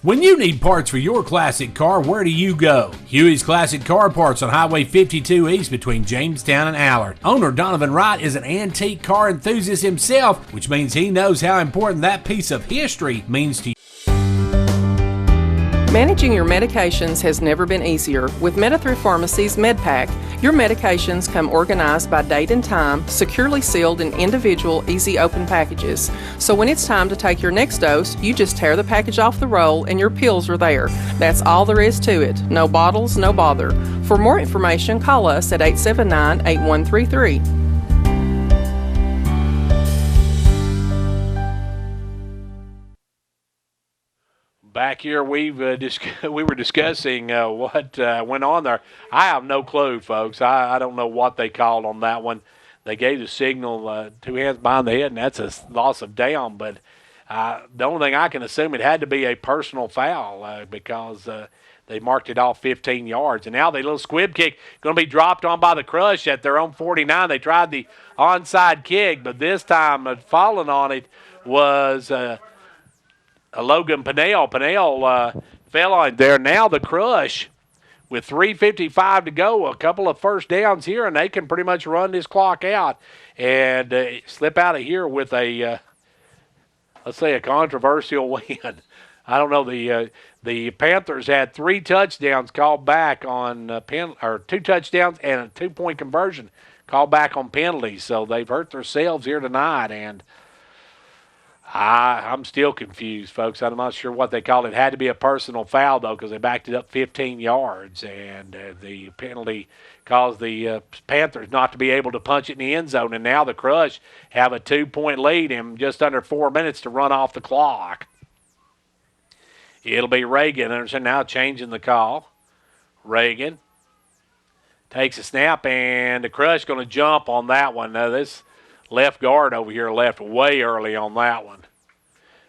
When you need parts for your classic car, where do you go? Huey's Classic Car Parts on Highway 52 East between Jamestown and Allard. Owner Donovan Wright is an antique car enthusiast himself, which means he knows how important that piece of history means to you. Managing your medications has never been easier. With Medithrift Pharmacy's MedPack, your medications come organized by date and time, securely sealed in individual, easy open packages. So when it's time to take your next dose, you just tear the package off the roll and your pills are there. That's all there is to it. No bottles, no bother. For more information, call us at 879-8133. Back here, we were discussing what went on there. I have no clue, folks. I don't know what they called on that one. They gave the signal, 2 hands behind the head, and that's a loss of down. But the only thing I can assume, it had to be a personal foul because They marked it off 15 yards. And now the little squib kick going to be dropped on by the Crush at their own 49. They tried the onside kick, but this time falling on it was a Logan Pinnell. Pinnell fell on it there. Now the Crush, with 3:55 to go, a couple of first downs here, and they can pretty much run this clock out and slip out of here with a, let's say, a controversial win. I don't know. The Panthers had 3 touchdowns called back on or 2 touchdowns and a 2-point conversion called back on penalties. So they've hurt themselves here tonight, and I'm still confused, folks. I'm not sure what they called it. It had to be a personal foul, though, because they backed it up 15 yards, and the penalty caused the Panthers not to be able to punch it in the end zone. And now the Crush have a 2-point lead in just under 4 minutes to run off the clock. It'll be Reagan. Anderson now changing the call. Reagan takes a snap, and the Crush going to jump on that one. Now, this left guard over here left way early on that one.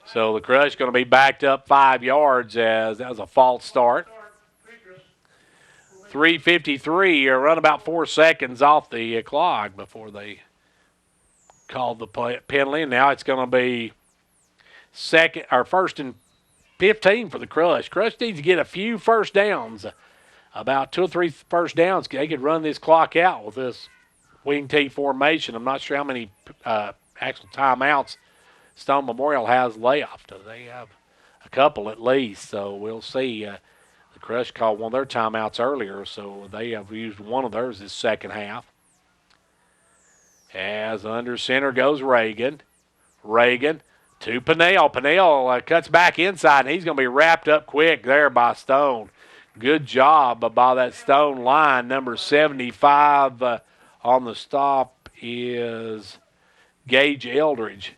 So the Crush going to be backed up 5 yards as that was a false start. 3:53, or run about 4 seconds off the clock before they called the penalty. And now it's going to be first and 15 for the Crush. Crush needs to get a few first downs, about 2 or 3 first downs. They could run this clock out with this wing T formation. I'm not sure how many actual timeouts Stone Memorial has left. They have a couple at least, so we'll see. The Crush called one of their timeouts earlier, so they have used one of theirs this second half. As under center goes Reagan. Reagan to Pinnell. Pinnell cuts back inside, and he's going to be wrapped up quick there by Stone. Good job by that Stone line. Number 75 on the stop is Gage Eldridge.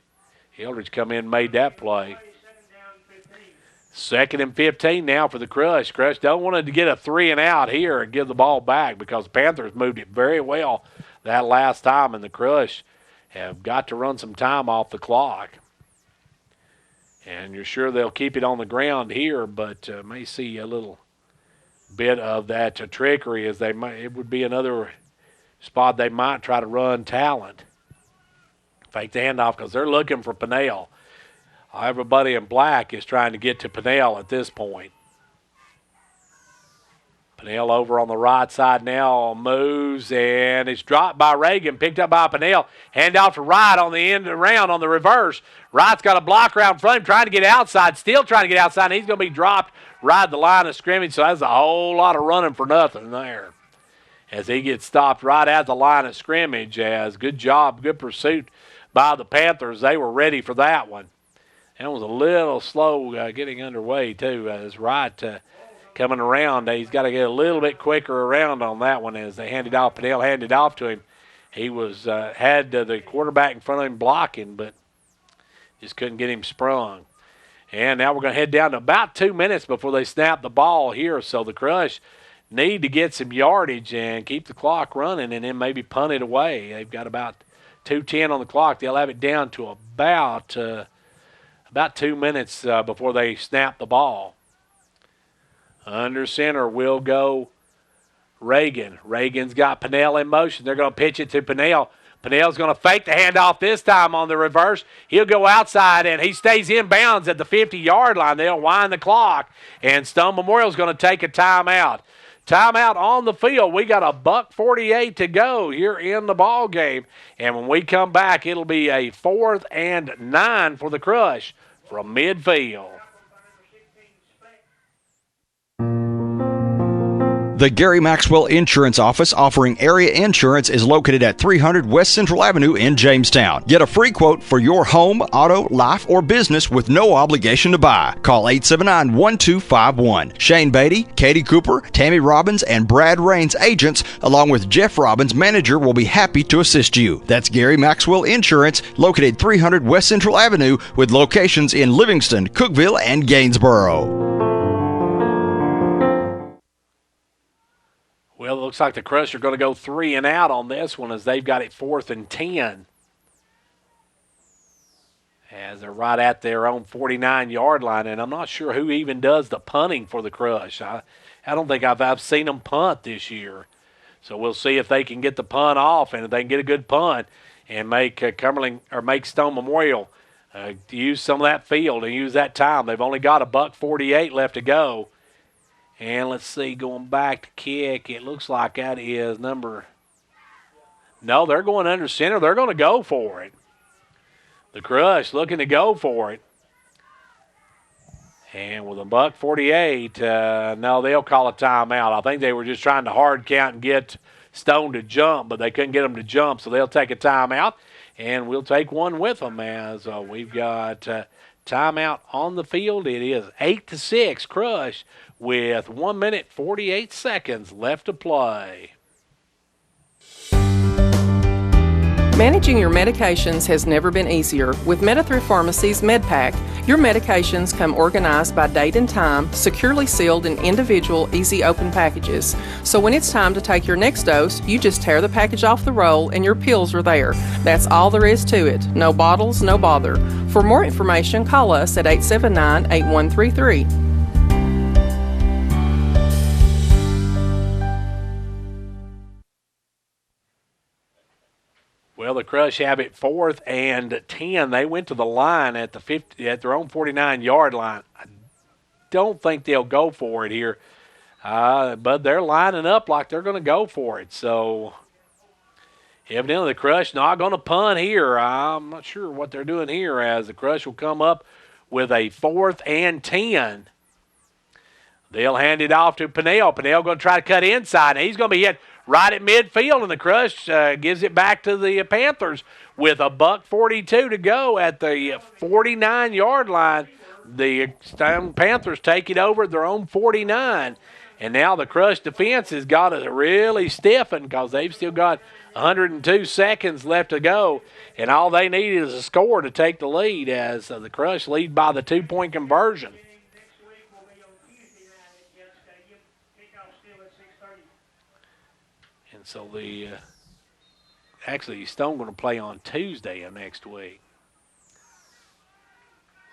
Eldridge come in and made that play. 2nd and 15 now for the Crush. Crush don't want to get a 3 and out here and give the ball back because the Panthers moved it very well that last time, and the Crush have got to run some time off the clock. And you're sure they'll keep it on the ground here, but may see a little bit of that trickery as they might. It would be another spot they might try to run talent. Fake the handoff because they're looking for Pinnell. Everybody in black is trying to get to Pinnell at this point. Pinnell over on the right side now moves, and it's dropped by Reagan, picked up by Pinnell. Handoff to Wright on the end around on the reverse. Wright's got a block around in front of him, trying to get outside, still trying to get outside, and he's going to be dropped right at the line of scrimmage, so that's a whole lot of running for nothing there. As he gets stopped right at the line of scrimmage, as good job, good pursuit by the Panthers. They were ready for that one. That was a little slow getting underway, too, as Wright coming around. He's got to get a little bit quicker around on that one as they handed off. Pinnell handed off to him. He was had the quarterback in front of him blocking, but just couldn't get him sprung. And now we're going to head down to about 2 minutes before they snap the ball here. So the Crush need to get some yardage and keep the clock running and then maybe punt it away. They've got about 2:10 on the clock. They'll have it down to about 2 minutes before they snap the ball. Under center will go Reagan. Reagan's got Pinnell in motion. They're going to pitch it to Pinnell. Pinnell's going to fake the handoff this time on the reverse. He'll go outside, and he stays in bounds at the 50-yard line. They'll wind the clock, and Stone Memorial's going to take a timeout. Timeout on the field. We got a $1:48 to go here in the ball game. And when we come back, it'll be a 4th and 9 for the Crush from midfield. The Gary Maxwell Insurance Office offering area insurance is located at 300 West Central Avenue in Jamestown. Get a free quote for your home, auto, life, or business with no obligation to buy. Call 879-1251. Shane Beatty, Katie Cooper, Tammy Robbins, and Brad Rains agents, along with Jeff Robbins, manager, will be happy to assist you. That's Gary Maxwell Insurance, located 300 West Central Avenue with locations in Livingston, Cookeville, and Gainsboro. Well, it looks like the Crush are going to go 3 and out on this one as they've got it 4th and 10. as they're right at their own 49-yard line, and I'm not sure who even does the punting for the Crush. I don't think I've seen them punt this year. So we'll see if they can get the punt off, and if they can get a good punt and make Cumberland or make Stone Memorial use some of that field and use that time. They've only got $1:48 left to go. And let's see, going back to kick, it looks like that is number. No, they're going under center. They're going to go for it. The Crush looking to go for it. And with $1:48, no, they'll call a timeout. I think they were just trying to hard count and get Stone to jump, but they couldn't get them to jump, so they'll take a timeout, and we'll take one with them as we've got timeout on the field. It is 8-6 Crush with 1 minute 48 seconds left to play. Managing your medications has never been easier. With Medithrift Pharmacy's MedPack, your medications come organized by date and time, securely sealed in individual, easy open packages. So when it's time to take your next dose, you just tear the package off the roll and your pills are there. That's all there is to it. No bottles, no bother. For more information, call us at 879-8133. Well, the Crush have it 4th and 10. They went to the line at the 50, at their own 49-yard line. I don't think they'll go for it here, but they're lining up like they're going to go for it. So evidently the Crush not going to punt here. I'm not sure what they're doing here as the Crush will come up with a 4th and 10. They'll hand it off to Pinnell. Pinnell going to try to cut inside, and he's going to be hit right at midfield, and the Crush gives it back to the Panthers with $1:42 to go at the 49-yard line. The Panthers take it over at their own 49, and now the Crush defense has got to really stiffen because they've still got 102 seconds left to go, and all they need is a score to take the lead as the Crush lead by the 2-point conversion. And so actually Stone going to play on Tuesday of next week.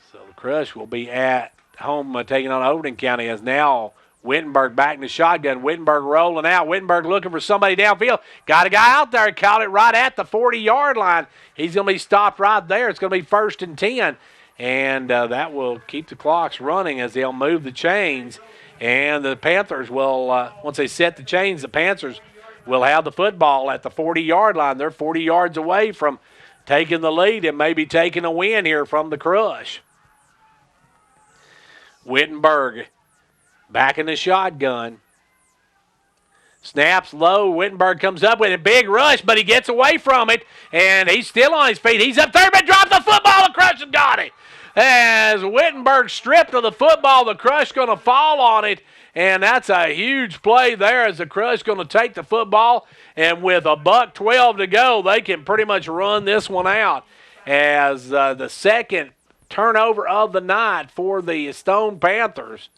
So the Crush will be at home taking on Overton County as now Wittenberg back in the shotgun. Wittenberg rolling out. Wittenberg looking for somebody downfield. Got a guy out there. Caught it right at the 40-yard line. He's going to be stopped right there. It's going to be 1st and 10. And that will keep the clocks running as they'll move the chains. And the Panthers will, once they set the chains, the Panthers will have the football at the 40-yard line. They're 40 yards away from taking the lead and maybe taking a win here from the Crush. Wittenberg back in the shotgun. Snaps low. Wittenberg comes up with a big rush, but he gets away from it, and he's still on his feet. He's up there, but dropped the football. The Crush has got it. As Wittenberg stripped of the football, the Crush going to fall on it. And that's a huge play there as the Crush going to take the football. And with $1:12 to go, they can pretty much run this one out as the second turnover of the night for the Stone Panthers.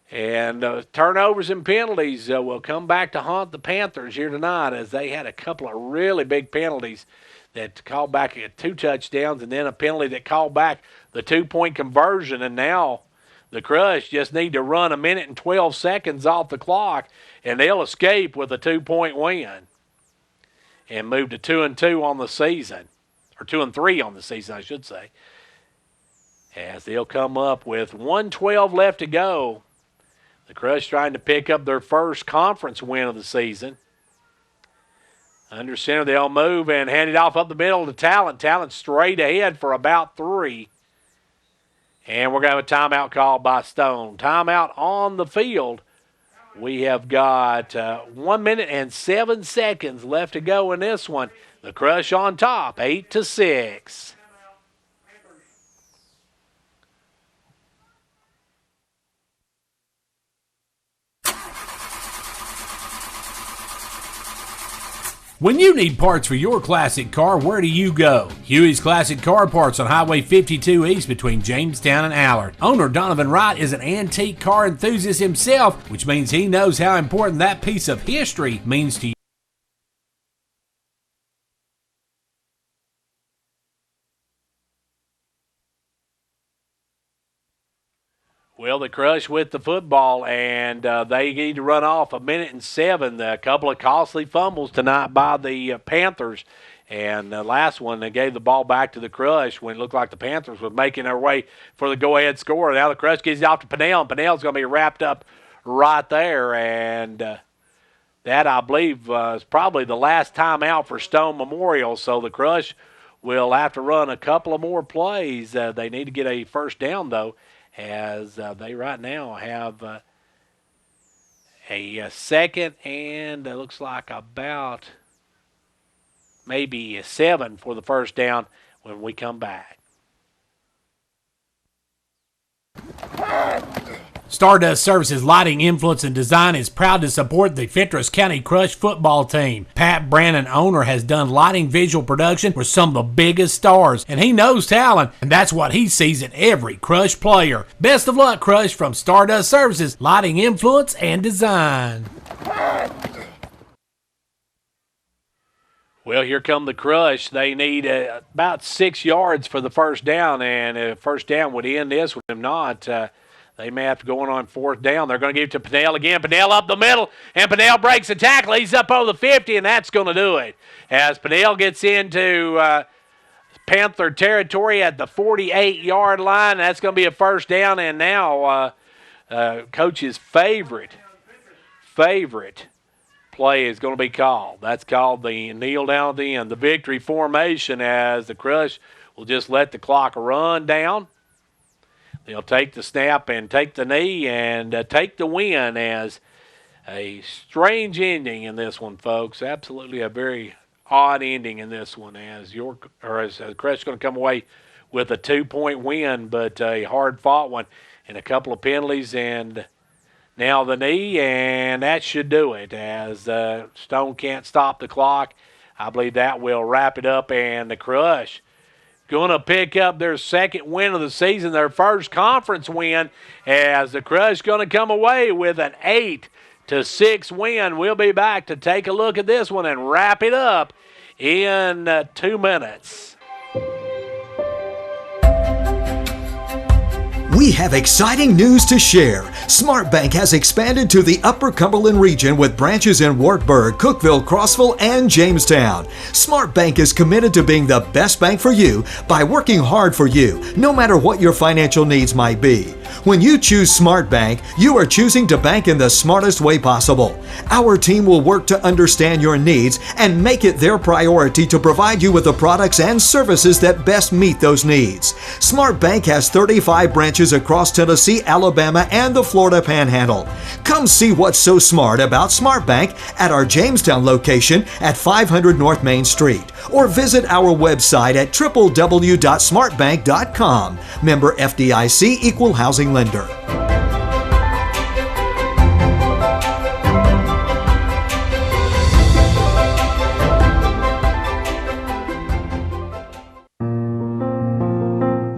And turnovers and penalties will come back to haunt the Panthers here tonight as they had a couple of really big penalties that called back 2 touchdowns and then a penalty that called back the 2-point conversion. And now the Crush just need to run 1 minute and 12 seconds off the clock, and they'll escape with a 2-point win and move to 2-2 on the season, or 2-3 on the season, I should say. As they'll come up with 1:12 left to go. The Crush trying to pick up their first conference win of the season. Under center, they'll move and hand it off up the middle to Talent. Talent straight ahead for about 3. And we're going to have a timeout called by Stone. Timeout on the field. We have got 1 minute and 7 seconds left to go in this one. The Crush on top, 8-6. When you need parts for your classic car, where do you go? Huey's Classic Car Parts on Highway 52 East between Jamestown and Allard. Owner Donovan Wright is an antique car enthusiast himself, which means he knows how important that piece of history means to you. Well, the Crush with the football, and they need to run off 1:07. A couple of costly fumbles tonight by the Panthers. And the last one, they gave the ball back to the Crush when it looked like the Panthers were making their way for the go-ahead score. Now the Crush gives it off to Pinnell, and Pinnell's going to be wrapped up right there. And that, I believe, is probably the last time out for Stone Memorial. So the Crush will have to run a couple of more plays. They need to get a first down, though, as they right now have a second and it looks like about maybe a 7 for the first down when we come back. Stardust Services Lighting, Influence, and Design is proud to support the Fentress County Crush football team. Pat Brannon, owner, has done lighting visual production for some of the biggest stars, and he knows talent, and that's what he sees in every Crush player. Best of luck, Crush, from Stardust Services Lighting, Influence, and Design. Well, here come the Crush. They need about 6 yards for the first down, and first down would end this with them not. They may have to go on fourth down. They're going to give it to Pinnell again. Pinnell up the middle, and Pinnell breaks the tackle. He's up over the 50, and that's going to do it. As Pinnell gets into Panther territory at the 48-yard line, that's going to be a first down, and now Coach's favorite play is going to be called. That's called the kneel down at the end, the victory formation, as the Crush will just let the clock run down. They'll take the snap and take the knee and take the win. As a strange ending in this one, folks. Absolutely a very odd ending in this one, as the Crush is going to come away with a 2-point win, but a hard-fought one and a couple of penalties, and now the knee, and that should do it, as Stone can't stop the clock. I believe that will wrap it up, and the Crush going to pick up their second win of the season, their first conference win, as the Crush going to come away with an 8-6 win. We'll be back to take a look at this one and wrap it up in 2 minutes. We have exciting news to share. SmartBank has expanded to the Upper Cumberland region with branches in Wartburg, Cookeville, Crossville, and Jamestown. SmartBank is committed to being the best bank for you by working hard for you, no matter what your financial needs might be. When you choose SmartBank, you are choosing to bank in the smartest way possible. Our team will work to understand your needs and make it their priority to provide you with the products and services that best meet those needs. SmartBank has 35 branches across Tennessee, Alabama, and the Florida Panhandle. Come see what's so smart about SmartBank at our Jamestown location at 500 North Main Street, or visit our website at www.smartbank.com. Member FDIC, Equal Housing Lender.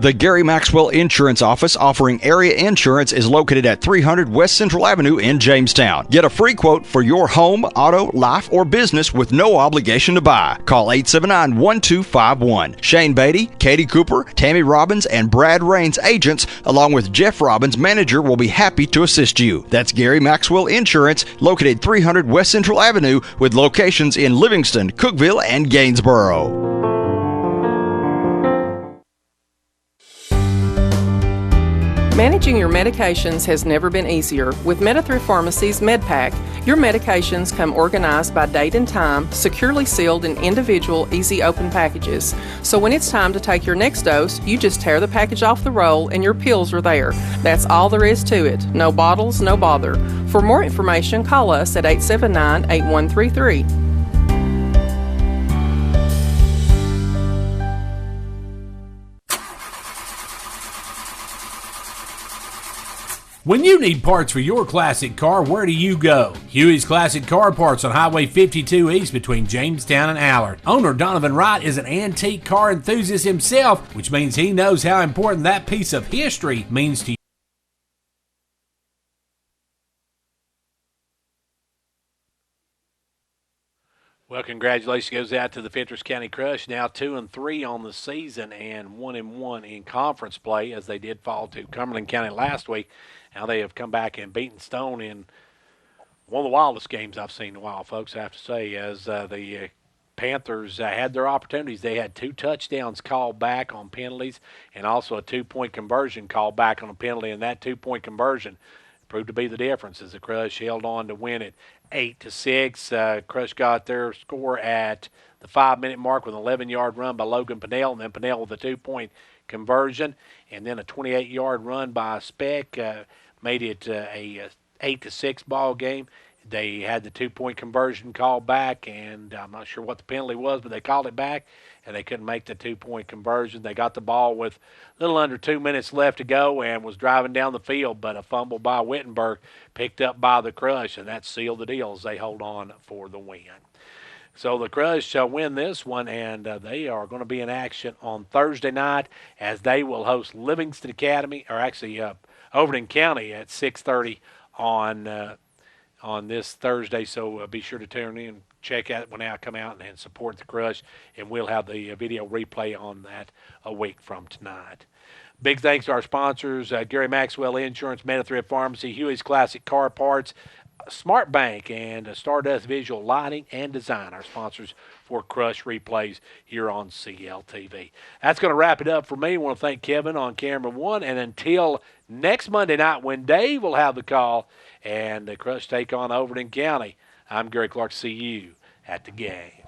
The Gary Maxwell Insurance Office, offering area insurance, is located at 300 West Central Avenue in Jamestown. Get a free quote for your home, auto, life, or business with no obligation to buy. Call 879-1251. Shane Beatty, Katie Cooper, Tammy Robbins, and Brad Rains, agents, along with Jeff Robbins, manager, will be happy to assist you. That's Gary Maxwell Insurance, located 300 West Central Avenue, with locations in Livingston, Cookeville, and Gainsboro. Managing your medications has never been easier. With Medithrift Pharmacy's MedPack, your medications come organized by date and time, securely sealed in individual, easy open packages. So when it's time to take your next dose, you just tear the package off the roll and your pills are there. That's all there is to it. No bottles, no bother. For more information, call us at 879-8133. When you need parts for your classic car, where do you go? Huey's Classic Car Parts on Highway 52 East between Jamestown and Allard. Owner Donovan Wright is an antique car enthusiast himself, which means he knows how important that piece of history means to you. Well, congratulations goes out to the Fentress County Crush, now 2-3 on the season and 1-1 in conference play, as they did fall to Cumberland County last week. Now they have come back and beaten Stone in one of the wildest games I've seen in a while, folks, I have to say, as the Panthers had their opportunities. They had 2 touchdowns called back on penalties and also a 2-point conversion called back on a penalty, and that 2-point conversion proved to be the difference as the Crush held on to win it 8-6. Crush got their score at the 5-minute mark with an 11-yard run by Logan Pinnell, and then Pinnell with a 2-point conversion, and then a 28-yard run by Speck made it a 8-6 ball game. They had the 2-point conversion called back, and I'm not sure what the penalty was, but they called it back, and they couldn't make the 2-point conversion. They got the ball with a little under 2 minutes left to go and was driving down the field, but a fumble by Wittenberg picked up by the Crush, and that sealed the deal as they hold on for the win. So the Crush shall win this one, and they are going to be in action on Thursday night as they will host Livingston Academy, or actually Overton County at 6:30 on this Thursday. So be sure to tune in, check out when I come out and support the Crush, and we'll have the video replay on that a week from tonight. Big thanks to our sponsors, Gary Maxwell Insurance, Meta-Thrift Pharmacy, Huey's Classic Car Parts, Smart Bank, and Stardust Visual Lighting and Design, our sponsors for Crush replays here on CLTV. That's going to wrap it up for me. I want to thank Kevin on camera 1, and until next Monday night when Dave will have the call and the Crush take on Overton County, I'm Gary Clark. See you at the game.